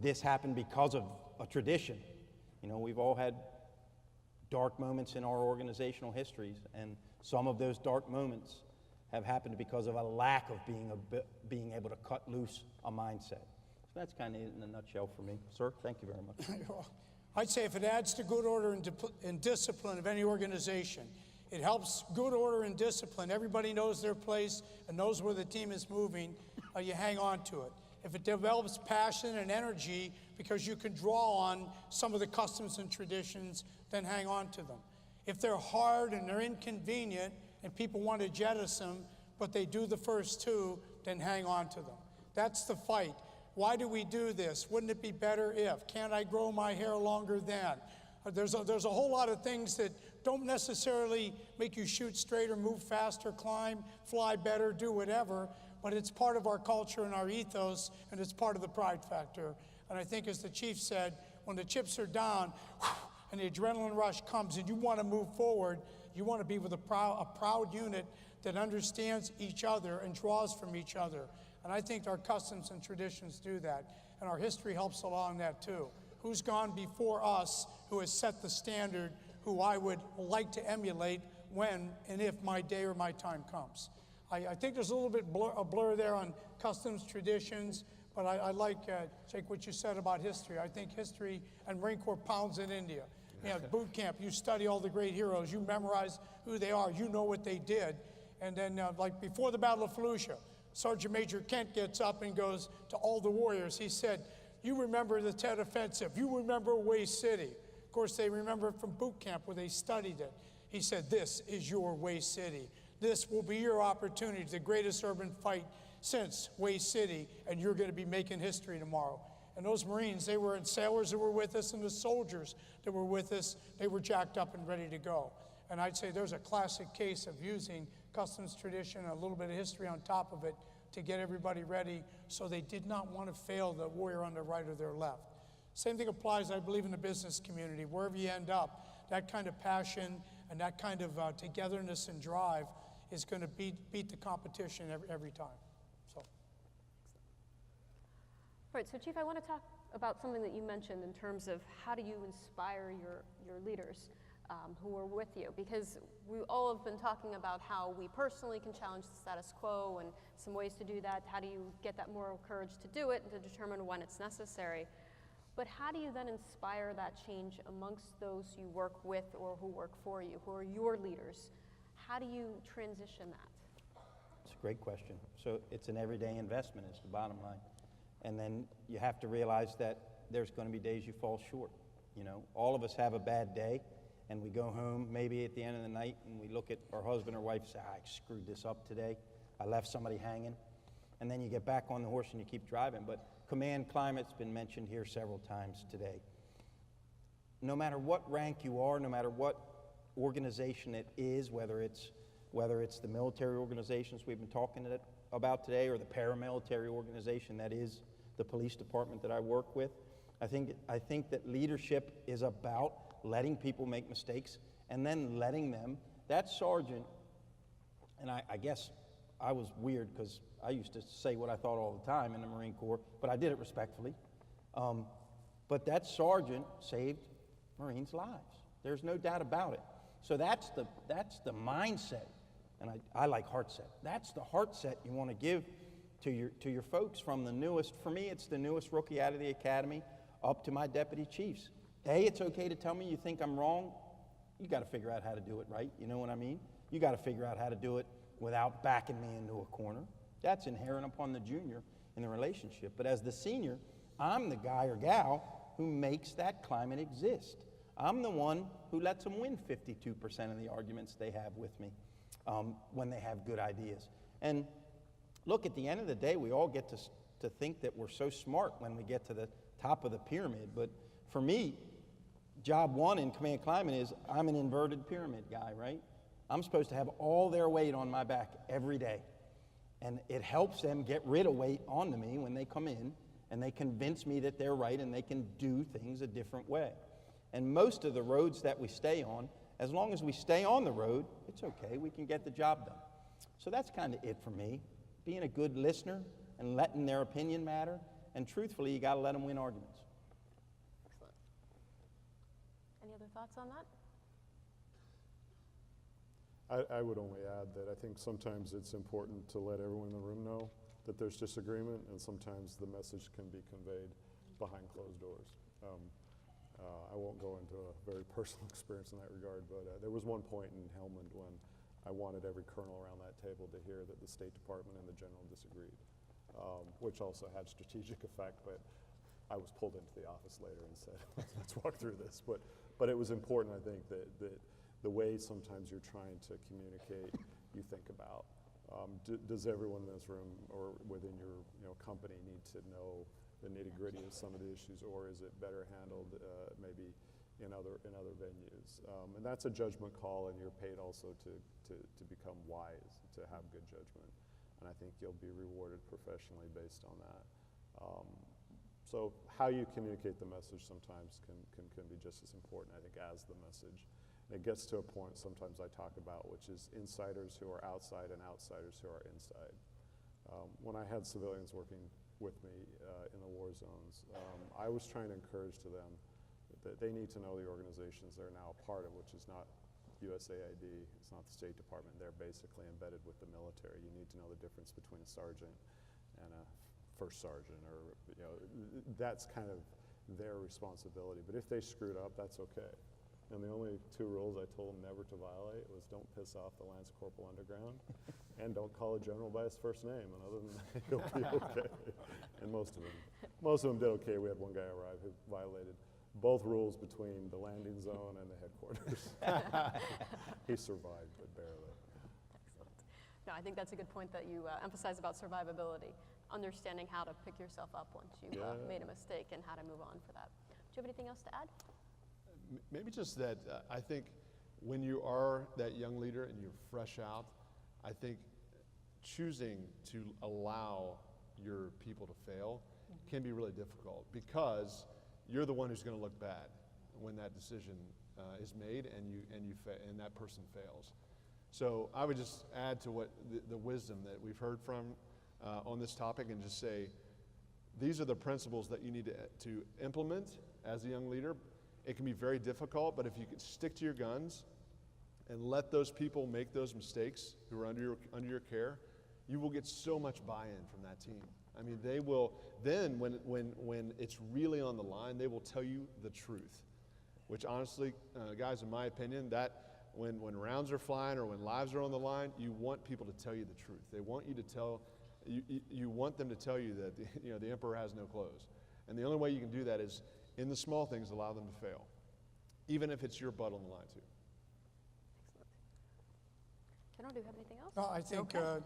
this happened because of a tradition. You know, we've all had dark moments in our organizational histories, and some of those dark moments have happened because of a lack of being able to cut loose a mindset. So that's kind of it in a nutshell for me. Sir, thank you very much. I'd say if it adds to good order and discipline of any organization, it helps good order and discipline. Everybody knows their place and knows where the team is moving. You hang on to it. If it develops passion and energy because you can draw on some of the customs and traditions, then hang on to them. If they're hard and they're inconvenient and people want to jettison them, but they do the first two, then hang on to them. That's the fight. Why do we do this? Wouldn't it be better if? Can't I grow my hair longer then? There's a whole lot of things that don't necessarily make you shoot straight or move faster, climb, fly better, do whatever, but it's part of our culture and our ethos, and it's part of the pride factor. And I think, as the chief said, when the chips are down and the adrenaline rush comes and you want to move forward, you want to be with a proud unit that understands each other and draws from each other. And I think our customs and traditions do that. And our history helps along that too. Who's gone before us, who has set the standard, who I would like to emulate when and if my day or my time comes. I think there's a little bit a blur there on customs, traditions, but I like, Jake, what you said about history. I think history and Marine Corps pounds in India. You know, boot camp, you study all the great heroes, you memorize who they are, you know what they did. And then, like before the Battle of Fallujah, Sergeant Major Kent gets up and goes to all the warriors. He said, you remember the Tet Offensive, you remember Way City. Of course, they remember it from boot camp where they studied it. He said, this is your Way City. This will be your opportunity, the greatest urban fight since Way City, and you're going to be making history tomorrow. And those Marines, they were sailors that were with us, and the soldiers that were with us, they were jacked up and ready to go. And I'd say there's a classic case of using customs tradition and a little bit of history on top of it to get everybody ready so they did not want to fail the warrior on their right or their left. Same thing applies, I believe, in the business community. Wherever you end up, that kind of passion and that kind of togetherness and drive is going to beat the competition every time. So. All right, so Chief, I want to talk about something that you mentioned in terms of how do you inspire your leaders who are with you, because we all have been talking about how we personally can challenge the status quo and some ways to do that. How do you get that moral courage to do it and to determine when it's necessary? But how do you then inspire that change amongst those you work with or who work for you, who are your leaders? How do you transition that? It's a great question. So it's an everyday investment is the bottom line. And then you have to realize that there's going to be days you fall short. You know, all of us have a bad day, and we go home maybe at the end of the night and we look at our husband or wife and say, I screwed this up today. I left somebody hanging. And then you get back on the horse and you keep driving. But command climate's been mentioned here several times today. No matter what rank you are, no matter what organization it is, whether whether it's the military organizations we've been talking about today or the paramilitary organization that is the police department that I work with. I think that leadership is about letting people make mistakes and then letting them. That sergeant, and I guess I was weird because I used to say what I thought all the time in the Marine Corps, but I did it respectfully. But that sergeant saved Marines' lives. There's no doubt about it. So that's the mindset, and I like heart set. That's the heart set you want to give to your folks from the newest. For me, it's the newest rookie out of the academy up to my deputy chiefs. It's okay to tell me you think I'm wrong. You got to figure out how to do it right. You know what I mean? You got to figure out how to do it without backing me into a corner. That's inherent upon the junior in the relationship. But as the senior, I'm the guy or gal who makes that climate exist. I'm the one who lets them win 52% of the arguments they have with me when they have good ideas. And look, at the end of the day, we all get to think that we're so smart when we get to the top of the pyramid. But for me, job one in command climate is I'm an inverted pyramid guy, right? I'm supposed to have all their weight on my back every day. And it helps them get rid of weight onto me when they come in and they convince me that they're right and they can do things a different way. And most of the roads that we stay on, as long as we stay on the road, it's okay, we can get the job done. So that's kind of it for me, being a good listener and letting their opinion matter. And truthfully, you got to let them win arguments. Excellent. Any other thoughts on that? I would only add that I think sometimes it's important to let everyone in the room know that there's disagreement, and sometimes the message can be conveyed behind closed doors. I won't go into a very personal experience in that regard, but there was one point in Helmand when I wanted every colonel around that table to hear that the State Department and the general disagreed, which also had strategic effect, but I was pulled into the office later and said, let's walk through this. But it was important, I think, that the way sometimes you're trying to communicate, you think about, does everyone in this room or within your company need to know the nitty-gritty of some of the issues, or is it better handled maybe in other venues? And that's a judgment call, and you're paid also to become wise, to have good judgment. And I think you'll be rewarded professionally based on that. So how you communicate the message sometimes can be just as important, I think, as the message. And it gets to a point sometimes I talk about, which is insiders who are outside and outsiders who are inside. When I had civilians working with me in the war zones, I was trying to encourage to them that they need to know the organizations they're now a part of, which is not USAID, it's not the State Department. They're basically embedded with the military. You need to know the difference between a sergeant and a first sergeant, or that's kind of their responsibility. But if they screwed up, that's okay. And the only two rules I told them never to violate was don't piss off the Lance Corporal underground and don't call a general by his first name. And other than that, you'll be okay. And most of them did okay. We had one guy arrive who violated both rules between the landing zone and the headquarters. He survived, but barely. Excellent. No, I think that's a good point that you emphasize about survivability, understanding how to pick yourself up once you've made a mistake and how to move on for that. Do you have anything else to add? Maybe just that I think when you are that young leader and you're fresh out, I think choosing to allow your people to fail can be really difficult, because you're the one who's going to look bad when that decision is made and that person fails. So I would just add to what the wisdom that we've heard from on this topic, and just say these are the principles that you need to implement as a young leader. It can be very difficult, but if you can stick to your guns and let those people make those mistakes who are under your care, you will get so much buy-in from that team. I mean, they will then, when it's really on the line, they will tell you the truth. Which honestly, guys, in my opinion, that when rounds are flying or when lives are on the line, you want people to tell you the truth. They want you to tell you want them to tell you that the emperor has no clothes, and the only way you can do that is in the small things, allow them to fail, even if it's your butt on the line too. Excellent. General, do you have anything else? No, I think Okay.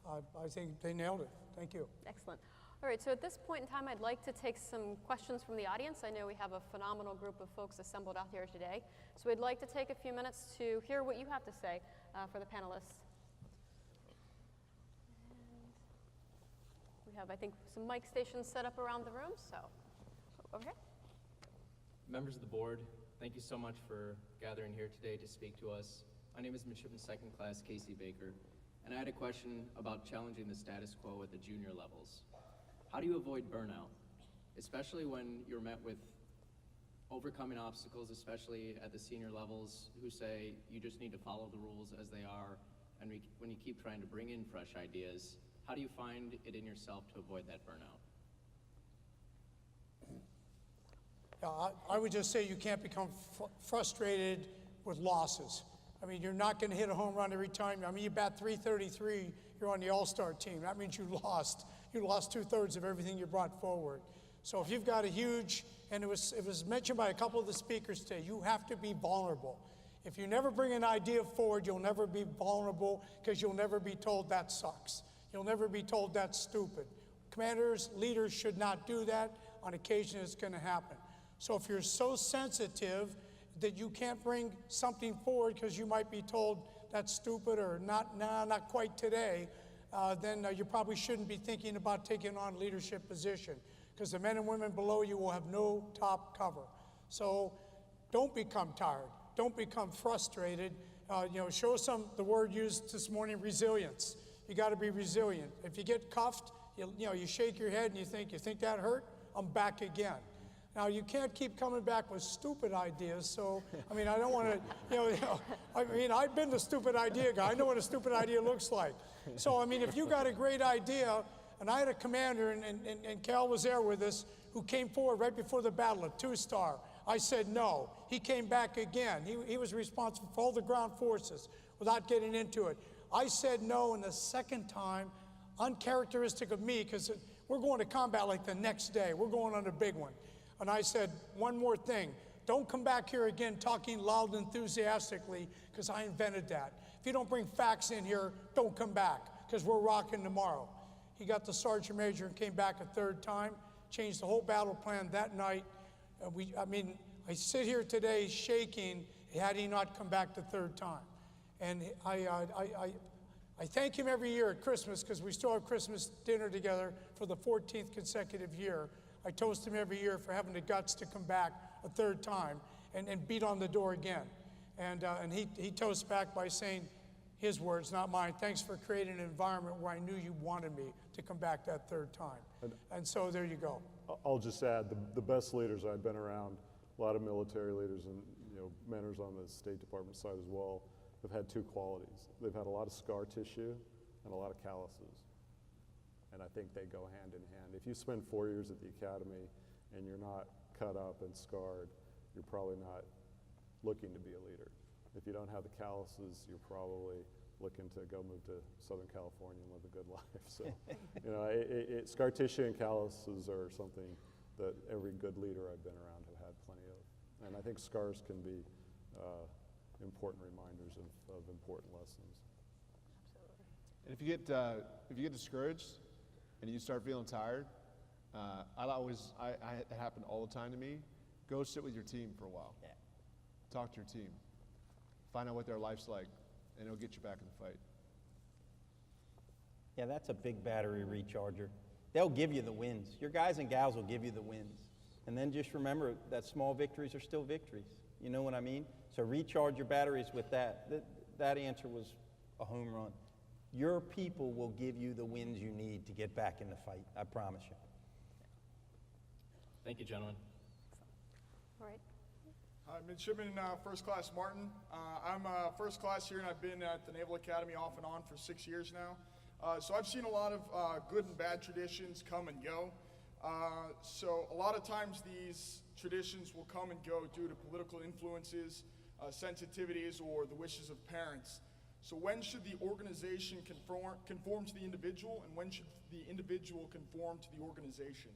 I think they nailed it. Thank you. Excellent. All right, so at this point in time, I'd like to take some questions from the audience. I know we have a phenomenal group of folks assembled out here today. So we'd like to take a few minutes to hear what you have to say for the panelists we have, I think, some mic stations set up around the room, so over here. Members of the board, thank you so much for gathering here today to speak to us. My name is Midshipman Second Class Casey Baker, and I had a question about challenging the status quo at the junior levels. How do you avoid burnout, especially when you're met with overcoming obstacles, especially at the senior levels, who say you just need to follow the rules as they are, and when you keep trying to bring in fresh ideas, how do you find it in yourself to avoid that burnout? I would just say you can't become frustrated with losses. I mean, you're not going to hit a home run every time. I mean, you bat .333, you're on the all-star team. That means you lost. You lost 2/3 of everything you brought forward. So if you've got a huge, and it was mentioned by a couple of the speakers today, you have to be vulnerable. If you never bring an idea forward, you'll never be vulnerable because you'll never be told that sucks. You'll never be told that's stupid. Commanders, leaders should not do that. On occasion, it's going to happen. So if you're so sensitive that you can't bring something forward because you might be told that's stupid or not quite today, then you probably shouldn't be thinking about taking on a leadership position because the men and women below you will have no top cover. So don't become tired. Don't become frustrated. Show the word used this morning, resilience. You got to be resilient. If you get cuffed, you shake your head and you think that hurt? I'm back again. Now, you can't keep coming back with stupid ideas, so, I mean, I don't want to, I mean, I've been the stupid idea guy. I know what a stupid idea looks like. So, I mean, if you got a great idea, and I had a commander, and Cal was there with us, who came forward right before the battle, a 2-star. I said no. He came back again. He was responsible for all the ground forces without getting into it. I said no, and the second time, uncharacteristic of me, because we're going to combat like the next day. We're going on a big one. And I said, one more thing. Don't come back here again talking loud and enthusiastically, because I invented that. If you don't bring facts in here, don't come back, because we're rocking tomorrow. He got the sergeant major and came back a third time, changed the whole battle plan that night. I sit here today shaking had he not come back the third time. And I thank him every year at Christmas, because we still have Christmas dinner together for the 14th consecutive year. I toast him every year for having the guts to come back a third time and beat on the door again. And he toasts back by saying his words, not mine, thanks for creating an environment where I knew you wanted me to come back that third time. And so there you go. I'll just add, the best leaders I've been around, a lot of military leaders and mentors on the State Department side as well, have had two qualities. They've had a lot of scar tissue and a lot of calluses. And I think they go hand in hand. If you spend 4 years at the academy and you're not cut up and scarred, you're probably not looking to be a leader. If you don't have the calluses, you're probably looking to go move to Southern California and live a good life. So, scar tissue and calluses are something that every good leader I've been around have had plenty of. And I think scars can be important reminders of important lessons. And if you get discouraged and you start feeling tired, it happened all the time to me. Go sit with your team for a while. Yeah. Talk to your team. Find out what their life's like, and it'll get you back in the fight. Yeah, that's a big battery recharger. They'll give you the wins. Your guys and gals will give you the wins. And then just remember that small victories are still victories. You know what I mean? So recharge your batteries with that. That answer was a home run. Your people will give you the wins you need to get back in the fight. I promise you. Thank you, gentlemen. All right. Hi, Midshipman First Class Martin. I'm first class here, and I've been at the Naval Academy off and on for 6 years now. So I've seen a lot of good and bad traditions come and go. So a lot of times these traditions will come and go due to political influences, sensitivities, or the wishes of parents. So when should the organization conform to the individual, and when should the individual conform to the organization?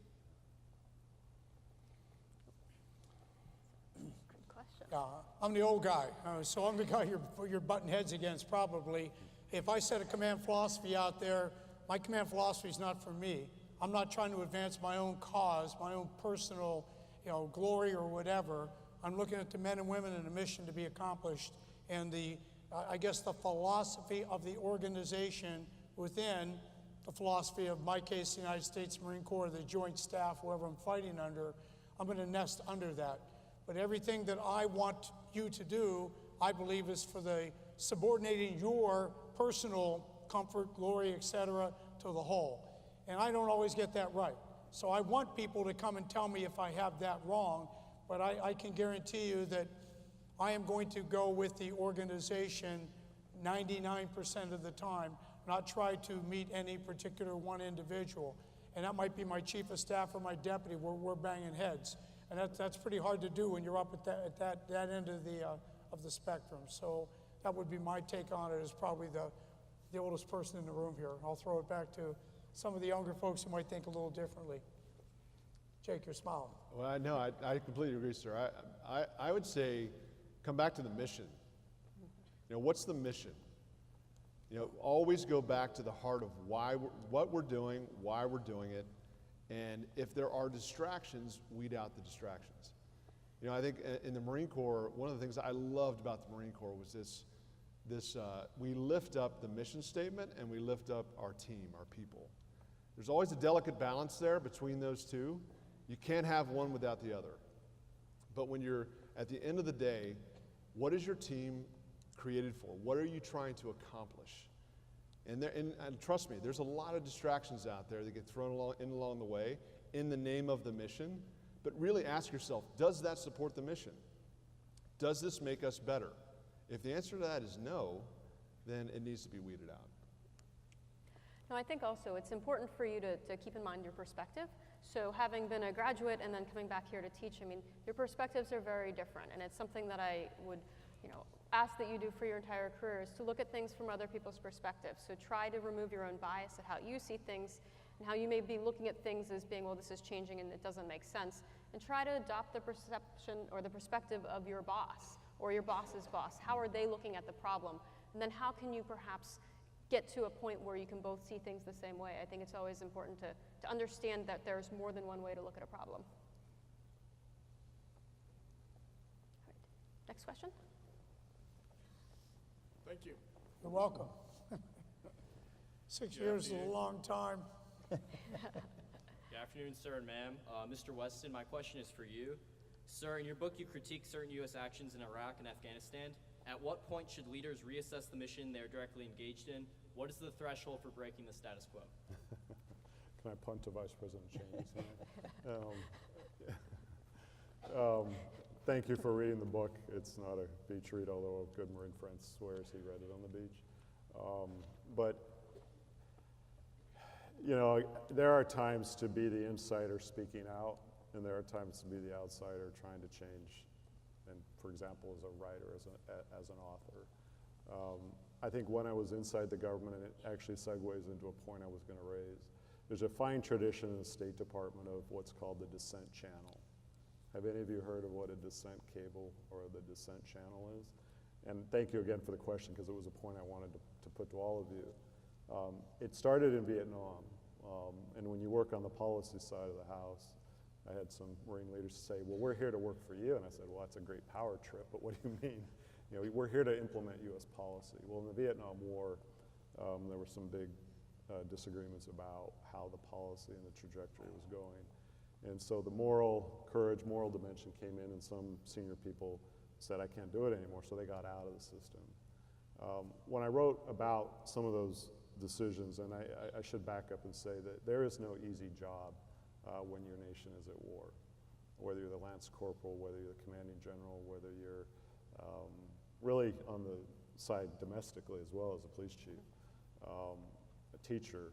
Good question. I'm the old guy, so I'm the guy you're butting heads against probably. If I set a command philosophy out there, my command philosophy is not for me. I'm not trying to advance my own cause, my own personal, glory or whatever. I'm looking at the men and women and a mission to be accomplished, and the philosophy of the organization within the philosophy of my case, the United States Marine Corps, the Joint Staff, whoever I'm fighting under, I'm going to nest under that. But everything that I want you to do, I believe is for the subordinating your personal comfort, glory, etc., to the whole. And I don't always get that right. So I want people to come and tell me if I have that wrong, but I can guarantee you that I am going to go with the organization 99% of the time, not try to meet any particular one individual. And that might be my chief of staff or my deputy, where we're banging heads. And that's pretty hard to do when you're up at that end of the spectrum. So that would be my take on it as probably the oldest person in the room here. I'll throw it back to some of the younger folks who might think a little differently. Jake, you're smiling. Well, no, I completely agree, sir. I would say come back to the mission. You know, what's the mission? You know, always go back to the heart of what we're doing, why we're doing it, and if there are distractions, weed out the distractions. You know, I think in the Marine Corps, one of the things I loved about the Marine Corps was this we lift up the mission statement and we lift up our team, our people. There's always a delicate balance there between those two. You can't have one without the other. But when you're, at the end of the day, what is your team created for? What are you trying to accomplish? And trust me, there's a lot of distractions out there that get thrown along the way in the name of the mission. But really ask yourself, does that support the mission? Does this make us better? If the answer to that is no, then it needs to be weeded out. No, I think also it's important for you to keep in mind your perspective. So having been a graduate and then coming back here to teach, I mean, your perspectives are very different. And it's something that I would, ask that you do for your entire career is to look at things from other people's perspectives. So try to remove your own bias at how you see things and how you may be looking at things as being, well, this is changing and it doesn't make sense. And try to adopt the perception or the perspective of your boss or your boss's boss. How are they looking at the problem? And then how can you perhaps get to a point where you can both see things the same way? I think it's always important to understand that there's more than one way to look at a problem. All right. Next question. Thank you. You're welcome. 6 years is a long time. Good afternoon, sir and ma'am. Mr. Weston, my question is for you. Sir, in your book, you critique certain U.S. actions in Iraq and Afghanistan. At what point should leaders reassess the mission they're directly engaged in? What is the threshold for breaking the status quo? Can I punt to Vice President Cheney? Thank you for reading the book. It's not a beach read, although a good Marine friend swears he read it on the beach. There are times to be the insider speaking out, and there are times to be the outsider trying to change, and for example, as a writer, as an author. I think when I was inside the government, and it actually segues into a point I was going to raise, there's a fine tradition in the State Department of what's called the dissent channel. Have any of you heard of what a dissent cable or the dissent channel is? And thank you again for the question, because it was a point I wanted to put to all of you. It started in Vietnam, and when you work on the policy side of the house, I had some Marine leaders say, well, we're here to work for you. And I said, well, that's a great power trip, but what do you mean? We're here to implement U.S. policy. Well, in the Vietnam War, there were some big disagreements about how the policy and the trajectory was going. And so the moral courage, moral dimension came in, and some senior people said, I can't do it anymore, so they got out of the system. When I wrote about some of those decisions, and I should back up and say that there is no easy job when your nation is at war. Whether you're the Lance Corporal, whether you're the Commanding General, whether you're really on the side domestically as well as a police chief, a teacher.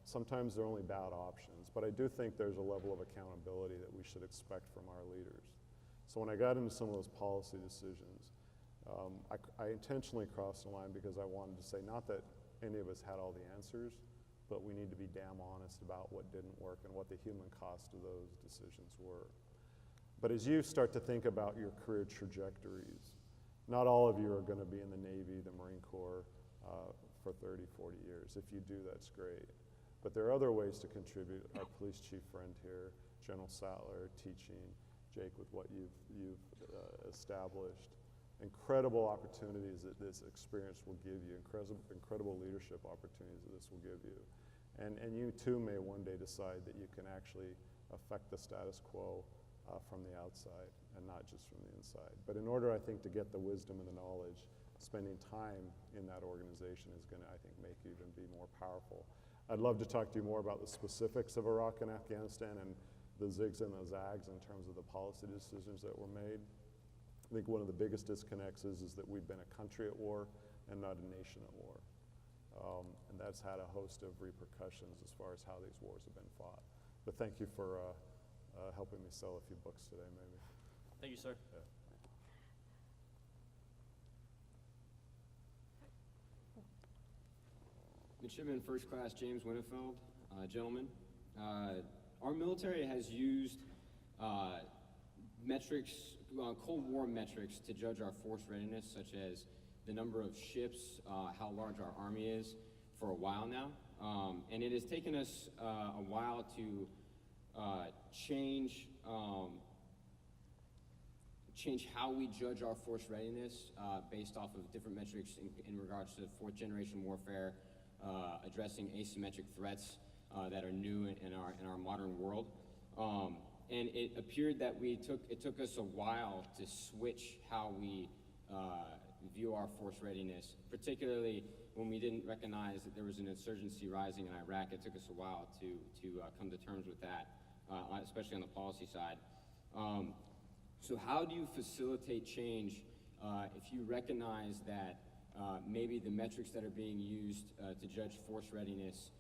Sometimes there are only bad options, but I do think there's a level of accountability that we should expect from our leaders. So when I got into some of those policy decisions, I intentionally crossed the line because I wanted to say not that any of us had all the answers, but we need to be damn honest about what didn't work and what the human cost of those decisions were. But as you start to think about your career trajectories, not all of you are going to be in the Navy, the Marine Corps for 30, 40 years. If you do, that's great. But there are other ways to contribute. Our police chief friend here, General Sattler, teaching, Jake with what you've established, incredible opportunities that this experience will give you, incredible leadership opportunities that this will give you. And you too may one day decide that you can actually affect the status quo from the outside and not just from the inside. But in order, I think, to get the wisdom and the knowledge, spending time in that organization is going to, I think, make you even be more powerful. I'd love to talk to you more about the specifics of Iraq and Afghanistan and the zigs and the zags in terms of the policy decisions that were made. I think one of the biggest disconnects is that we've been a country at war and not a nation at war. And that's had a host of repercussions as far as how these wars have been fought. But thank you for helping me sell a few books today, maybe. Thank you, sir. Yeah. Midshipman First Class James Winnefeld, gentlemen. Our military has used metrics, Cold War metrics, to judge our force readiness, such as the number of ships, how large our army is, for a while now. And it has taken us a while to change how we judge our force readiness based off of different metrics in regards to fourth generation warfare, addressing asymmetric threats that are new in our modern world. And it appeared that it took us a while to switch how we view our force readiness, particularly when we didn't recognize that there was an insurgency rising in Iraq. It took us a while to come to terms with that, especially on the policy side. So how do you facilitate change if you recognize that maybe the metrics that are being used to judge force readiness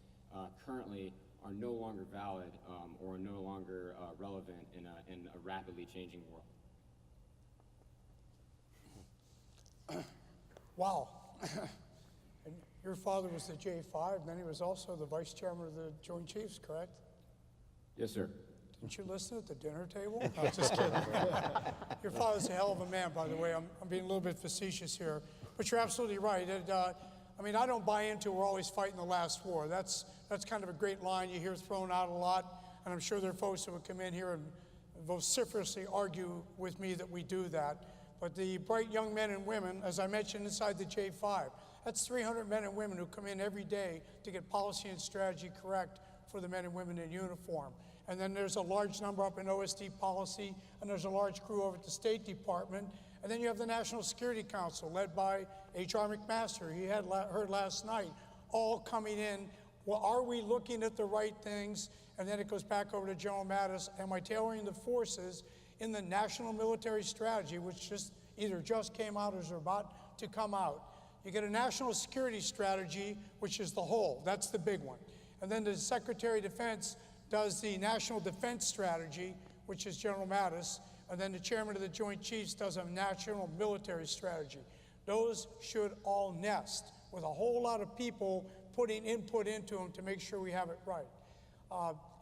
currently are no longer valid or no longer relevant in a rapidly changing world? Wow. And your father was the J5, and then he was also the vice chairman of the Joint Chiefs, correct? Yes, sir. Didn't you listen at the dinner table? No, just kidding. Your father's a hell of a man, by the way. I'm being a little bit facetious here. But you're absolutely right. I mean, I don't buy into we're always fighting the last war. That's kind of a great line you hear thrown out a lot. And I'm sure there are folks that would come in here and vociferously argue with me that we do that. But the bright young men and women, as I mentioned inside the J5, that's 300 men and women who come in every day to get policy and strategy correct for the men and women in uniform. And then there's a large number up in OSD policy, and there's a large crew over at the State Department. And then you have the National Security Council, led by H.R. McMaster. He had heard last night, all coming in. Well, are we looking at the right things? And then it goes back over to General Mattis. Am I tailoring the forces in the National Military Strategy, which either just came out or is about to come out? You get a National Security Strategy, which is the whole. That's the big one. And then the Secretary of Defense does the National Defense Strategy, which is General Mattis. And then the chairman of the Joint Chiefs does a national military strategy. Those should all nest with a whole lot of people putting input into them to make sure we have it right.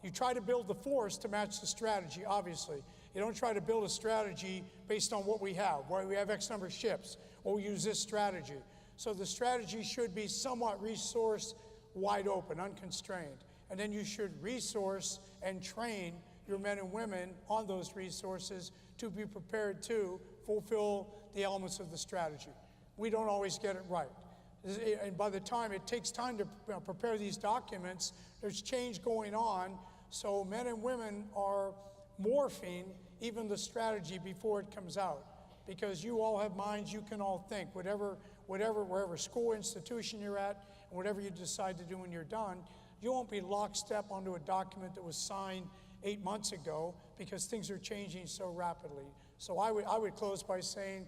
You try to build the force to match the strategy, obviously. You don't try to build a strategy based on what we have. Well, we have X number of ships. Well, we use this strategy. So the strategy should be somewhat resource wide open, unconstrained. And then you should resource and train your men and women on those resources to be prepared to fulfill the elements of the strategy. We don't always get it right. And by the time it takes time to prepare these documents, there's change going on. So men and women are morphing even the strategy before it comes out. Because you all have minds, you can all think. Wherever school institution you're at, and whatever you decide to do when you're done, you won't be lockstep onto a document that was signed 8 months ago because things are changing so rapidly. So I would close by saying,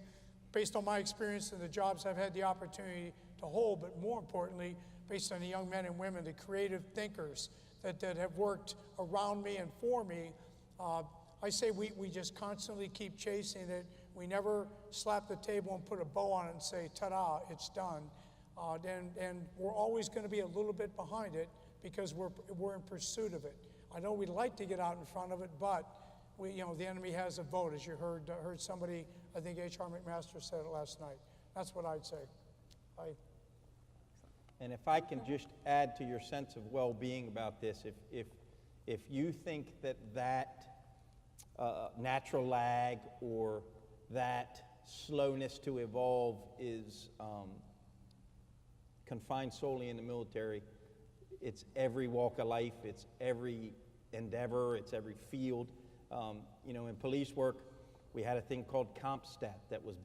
based on my experience and the jobs I've had the opportunity to hold, but more importantly, based on the young men and women, the creative thinkers that have worked around me and for me, I say we just constantly keep chasing it. We never slap the table and put a bow on it and say, ta-da, it's done. And we're always going to be a little bit behind it because we're in pursuit of it. I know we'd like to get out in front of it, but the enemy has a vote, as you heard somebody, I think H.R. McMaster said it last night. That's what I'd say. And if I can just add to your sense of well-being about this, if you think that natural lag or that slowness to evolve is confined solely in the military. It's every walk of life, it's every endeavor, it's every field. In police work, we had a thing called CompStat that was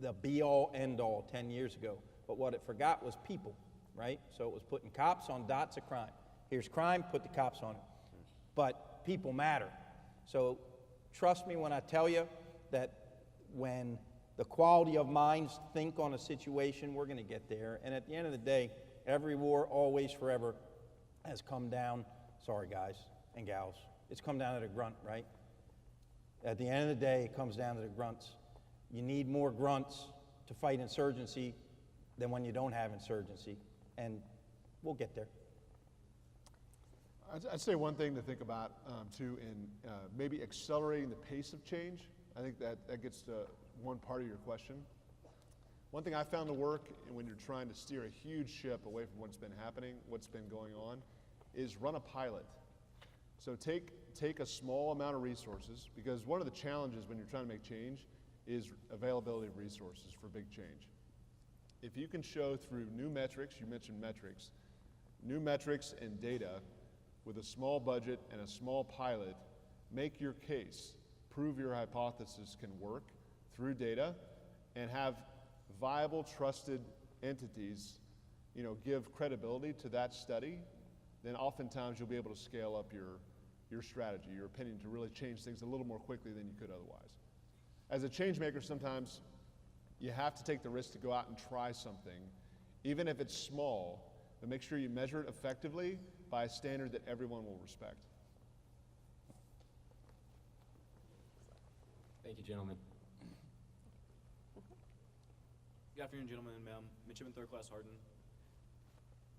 the be-all, end-all 10 years ago. But what it forgot was people, right? So it was putting cops on dots of crime. Here's crime, put the cops on it. But people matter. So trust me when I tell you that when the quality of minds think on a situation, we're going to get there. And at the end of the day, every war, always, forever, has come down, sorry guys and gals, it's come down to the grunt, right? At the end of the day, it comes down to the grunts. You need more grunts to fight insurgency than when you don't have insurgency, and we'll get there. I'd say one thing to think about too in maybe accelerating the pace of change. I think that gets to one part of your question. One thing I found to work when you're trying to steer a huge ship away from what's been happening, what's been going on, is run a pilot. So take a small amount of resources, because one of the challenges when you're trying to make change is availability of resources for big change. If you can show through new metrics, you mentioned metrics, new metrics and data with a small budget and a small pilot, make your case, prove your hypothesis can work through data, and have viable, trusted entities, give credibility to that study, then oftentimes you'll be able to scale up your strategy, your opinion, to really change things a little more quickly than you could otherwise. As a change maker, sometimes you have to take the risk to go out and try something, even if it's small, but make sure you measure it effectively by a standard that everyone will respect. Thank you, gentlemen. Good afternoon, gentlemen and ma'am. Midshipman 3rd Class Harden.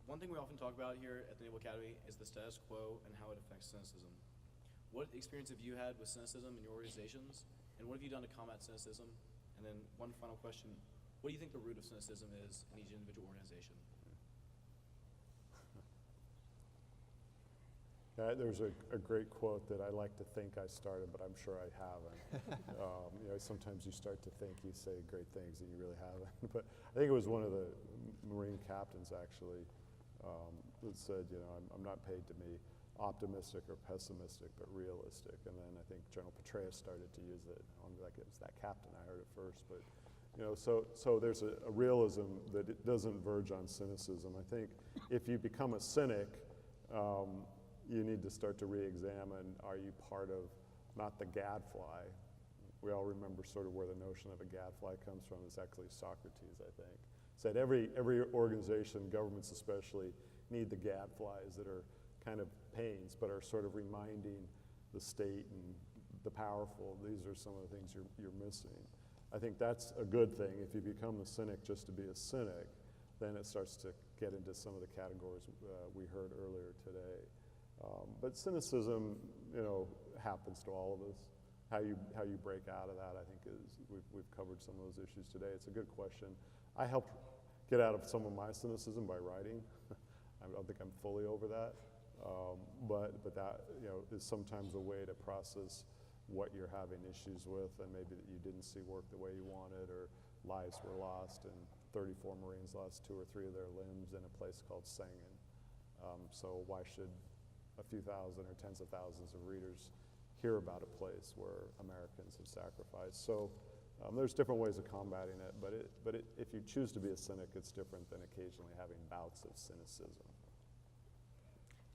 One thing we often talk about here at the Naval Academy is the status quo and how it affects cynicism. What experience have you had with cynicism in your organizations, and what have you done to combat cynicism? And then one final question, what do you think the root of cynicism is in each individual organization? There's a great quote that I like to think I started, but I'm sure I haven't. Sometimes you start to think you say great things and you really haven't. But I think it was one of the Marine captains actually that said, I'm not paid to be optimistic or pessimistic, but realistic. And then I think General Petraeus started to use it on, like, it was that captain, I heard it first. But so there's a realism that it doesn't verge on cynicism. I think if you become a cynic, you need to start to re-examine, are you part of not the gadfly? We all remember sort of where the notion of a gadfly comes from. It's actually Socrates, I think. Said every organization, governments especially, need the gadflies that are kind of pains, but are sort of reminding the state and the powerful, these are some of the things you're missing. I think that's a good thing. If you become a cynic just to be a cynic, then it starts to get into some of the categories we heard earlier today. But cynicism, happens to all of us. How you break out of that, I think, is we've covered some of those issues today. It's a good question. I helped get out of some of my cynicism by writing. I don't think I'm fully over that, but that is sometimes a way to process what you're having issues with, and maybe that you didn't see work the way you wanted, or lives were lost, and 34 Marines lost 2 or 3 of their limbs in a place called Sengen. So why should a few thousand or tens of thousands of readers hear about a place where Americans have sacrificed? So there's different ways of combating it, but if you choose to be a cynic, it's different than occasionally having bouts of cynicism.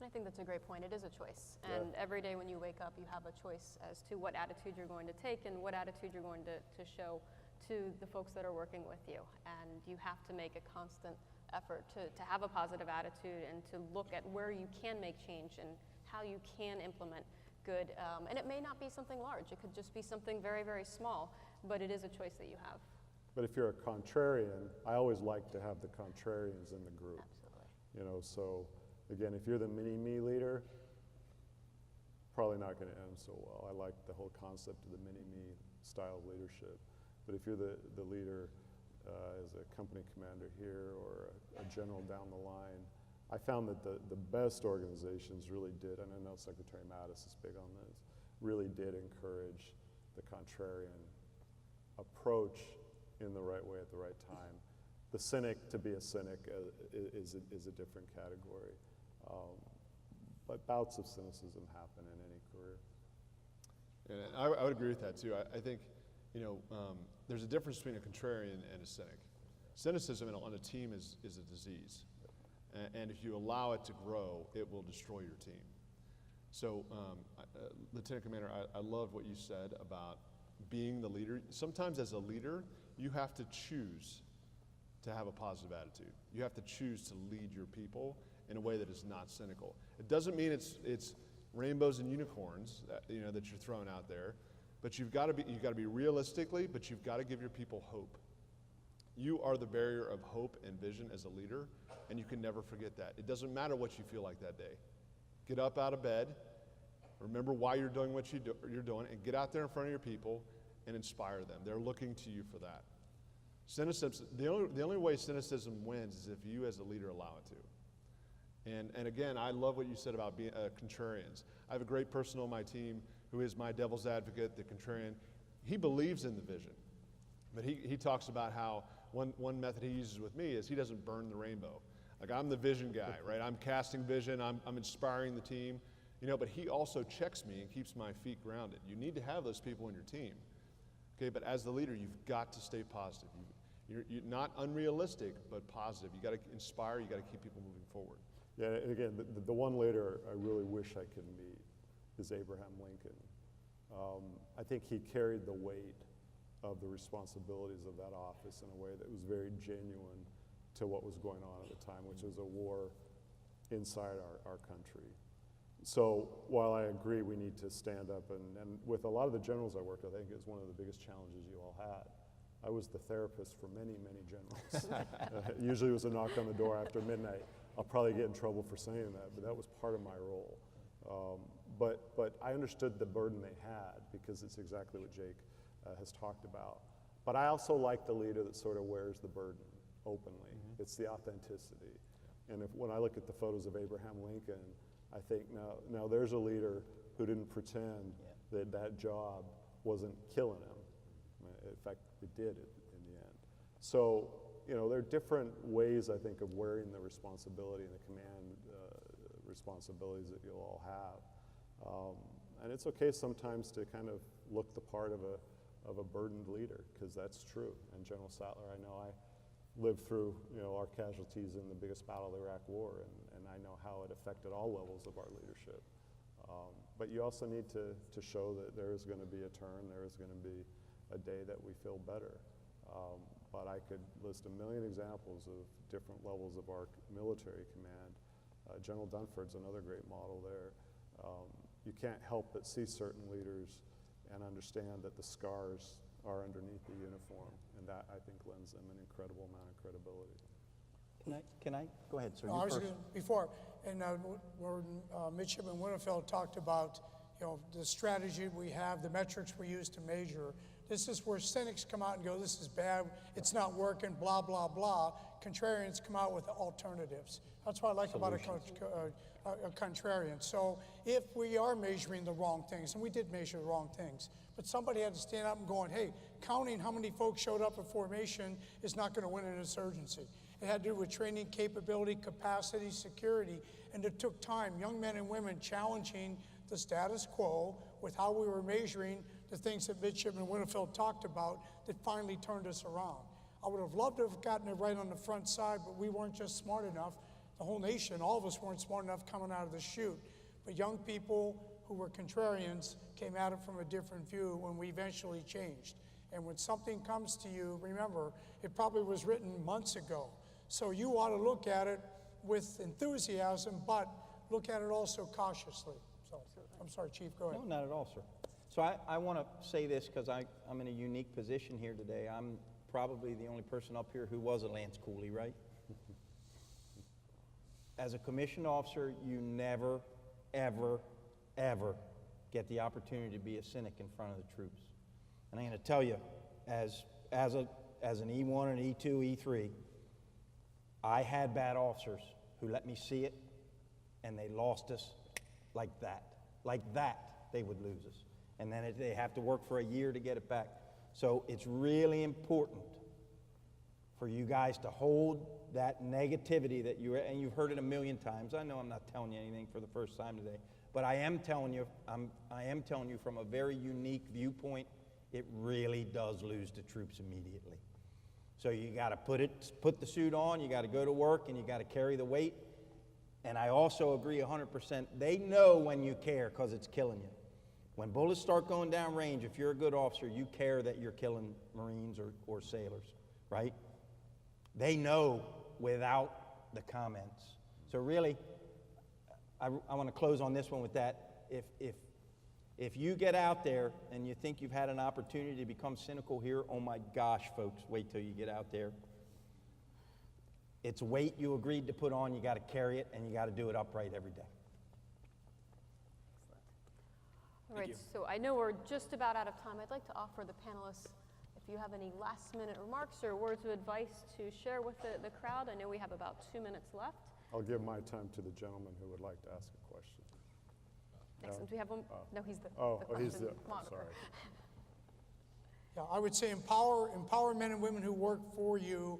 And I think that's a great point. It is a choice. And every day when you wake up, you have a choice as to what attitude you're going to take and what attitude you're going to show to the folks that are working with you. And you have to make a constant effort to have a positive attitude and to look at where you can make change and how you can implement good. And it may not be something large. It could just be something very, very small, but it is a choice that you have. But if you're a contrarian, I always like to have the contrarians in the group. Absolutely. So again, if you're the mini-me leader, probably not going to end so well. I like the whole concept of the mini-me style of leadership. But if you're the leader as a company commander here or a general down the line, I found that the best organizations really did, and I know Secretary Mattis is big on this, really did encourage the contrarian approach in the right way at the right time. The cynic, to be a cynic, is a different category. But bouts of cynicism happen in any career. And I would agree with that too. I think, there's a difference between a contrarian and a cynic. Cynicism on a team is a disease. And if you allow it to grow, it will destroy your team. So, Lieutenant Commander, I loved what you said about being the leader. Sometimes as a leader, you have to choose to have a positive attitude. You have to choose to lead your people in a way that is not cynical. It doesn't mean it's rainbows and unicorns that you're throwing out there, but you've got to be realistically, but you've got to give your people hope. You are the barrier of hope and vision as a leader, and you can never forget that. It doesn't matter what you feel like that day. Get up out of bed, remember why you're doing what you're doing, and get out there in front of your people and inspire them. They're looking to you for that. Cynicism, the only way cynicism wins is if you as a leader allow it to. And again, I love what you said about being contrarians. I have a great person on my team who is my devil's advocate, the contrarian. He believes in the vision, but he talks about how one method he uses with me is he doesn't burn the rainbow. Like, I'm the vision guy, right? I'm casting vision, I'm inspiring the team, but he also checks me and keeps my feet grounded. You need to have those people in your team, okay? But as the leader, you've got to stay positive. You're not unrealistic, but positive. You got to inspire, you got to keep people moving forward. Yeah, and again, the one leader I really wish I could meet is Abraham Lincoln. I think he carried the weight of the responsibilities of that office in a way that was very genuine to what was going on at the time, which was a war inside our country. So while I agree we need to stand up, and with a lot of the generals I worked with, I think it's one of the biggest challenges you all had. I was the therapist for many, many generals. Usually it was a knock on the door after midnight. I'll probably get in trouble for saying that, but that was part of my role. But I understood the burden they had, because it's exactly what Jake has talked about. But I also like the leader that sort of wears the burden openly. Mm-hmm. It's the authenticity. And when I look at the photos of Abraham Lincoln, I think now there's a leader who didn't pretend that job wasn't killing him. In fact, it did in the end. So, there are different ways, I think, of wearing the responsibility and the command responsibilities that you'll all have. And it's okay sometimes to kind of look the part of a burdened leader, because that's true. And General Sattler, I know I lived through our casualties in the biggest battle of the Iraq War, and I know how it affected all levels of our leadership. But you also need to show that there is going to be a turn, there is going to be a day that we feel better. But I could list a million examples of different levels of our military command. General Dunford's another great model there. You can't help but see certain leaders and understand that the scars are underneath the uniform, and that, I think, lends them an incredible amount of credibility. Can I? Go ahead, sir. No, I was gonna, before, and when Midshipman Winterfeld talked about the strategy we have, the metrics we use to measure, this is where cynics come out and go, this is bad, it's not working, blah, blah, blah. Contrarians come out with alternatives. That's what I like about a contrarian. So if we are measuring the wrong things, and we did measure the wrong things, but somebody had to stand up and going, hey, counting how many folks showed up at formation is not going to win an insurgency. It had to do with training, capability, capacity, security, and it took time. Young men and women challenging the status quo with how we were measuring the things that Midshipman Winterfeld talked about that finally turned us around. I would have loved to have gotten it right on the front side, but we weren't just smart enough. The whole nation, all of us weren't smart enough coming out of the chute. But young people who were contrarians came at it from a different view when we eventually changed. And when something comes to you, remember, it probably was written months ago. So you ought to look at it with enthusiasm, but look at it also cautiously. So, I'm sorry, Chief, go ahead. No, not at all, sir. So I want to say this because I'm in a unique position here today. I'm probably the only person up here who was a Lance Cooley, right? As a commissioned officer, you never, ever, ever get the opportunity to be a cynic in front of the troops. And I'm going to tell you, as an E1 and E2, E3, I had bad officers who let me see it, and they lost us like that. Like that, they would lose us. And then they have to work for a year to get it back. So it's really important for you guys to hold that negativity that and you've heard it a million times. I know I'm not telling you anything for the first time today, but I am telling you from a very unique viewpoint, it really does lose the troops immediately. So you got to put the suit on, you got to go to work, and you got to carry the weight. And I also agree 100%. They know when you care because it's killing you. When bullets start going down range, if you're a good officer, you care that you're killing Marines or sailors, right? They know without the comments. So really, I want to close on this one with that. If you get out there and you think you've had an opportunity to become cynical here, oh my gosh, folks, wait till you get out there. It's weight you agreed to put on, you got to carry it, and you got to do it upright every day. All right, so I know we're just about out of time. I'd like to offer the panelists, if you have any last-minute remarks or words of advice to share with the crowd. I know we have about 2 minutes left. I'll give my time to the gentleman who would like to ask a question. Excellent. Do we have one? No, he's the he's question the, monitor. sorry. Yeah, I would say empower men and women who work for you.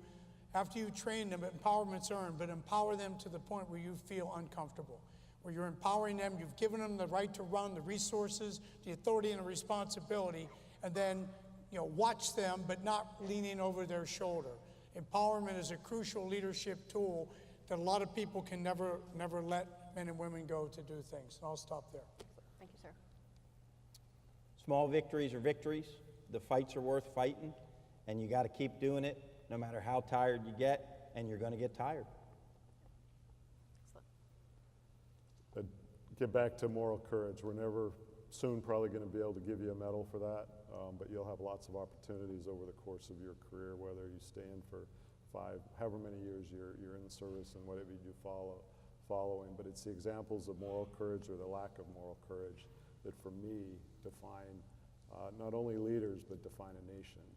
After you train them, empowerment's earned, but empower them to the point where you feel uncomfortable, where you're empowering them, you've given them the right to run, the resources, the authority, and the responsibility, and then watch them, but not leaning over their shoulder. Empowerment is a crucial leadership tool that a lot of people can never let men and women go to do things. And I'll stop there. Thank you, sir. Small victories are victories. The fights are worth fighting, and you got to keep doing it no matter how tired you get, and you're going to get tired. But get back to moral courage. We're never soon probably going to be able to give you a medal for that, but you'll have lots of opportunities over the course of your career, whether you stand for however many years you're in the service and whatever you do following. But it's the examples of moral courage or the lack of moral courage that, for me, define not only leaders, but define a nation.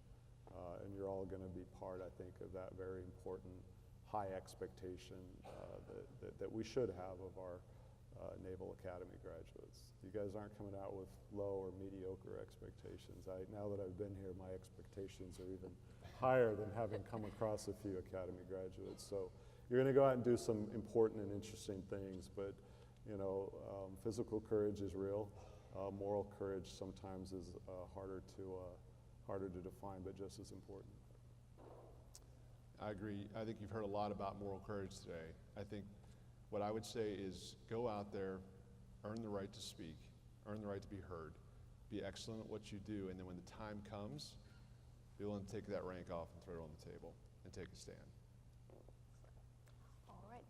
And you're all going to be part, I think, of that very important high expectation that we should have of our Naval Academy graduates. You guys aren't coming out with low or mediocre expectations. Now that I've been here, my expectations are even higher than having come across a few Academy graduates. So you're going to go out and do some important and interesting things, but physical courage is real. Moral courage sometimes is harder to define, but just as important. I agree. I think you've heard a lot about moral courage today. I think what I would say is go out there, earn the right to speak, earn the right to be heard, be excellent at what you do, and then when the time comes, be willing to take that rank off and throw it on the table and take a stand. All right.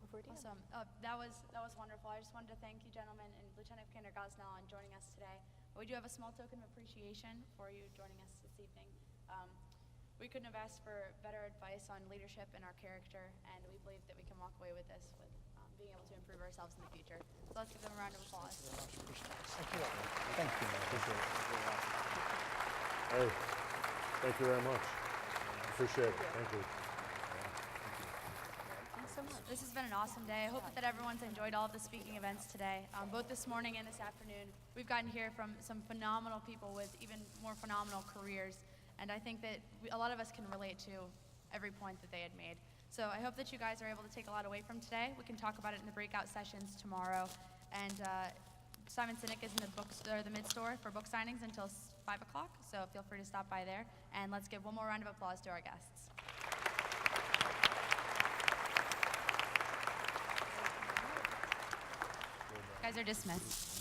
Over to you. Awesome. That was wonderful. I just wanted to thank you, gentlemen, and Lieutenant Commander Gosnell, on joining us today. We do have a small token of appreciation for you joining us this evening. We couldn't have asked for better advice on leadership and our character, and we believe that we can walk away with this with being able to improve ourselves in the future. So let's give them a round of applause. Thank you. Thank you. Appreciate it. Hey, thank you very much. Appreciate it. Thank you. Thanks so much. This has been an awesome day. I hope that everyone's enjoyed all of the speaking events today, both this morning and this afternoon. We've gotten to hear from some phenomenal people with even more phenomenal careers, and I think that a lot of us can relate to every point that they had made. So I hope that you guys are able to take a lot away from today. We can talk about it in the breakout sessions tomorrow, and Simon Sinek is in the mid-store for book signings until 5 o'clock, so feel free to stop by there. And let's give one more round of applause to our guests. You guys are dismissed.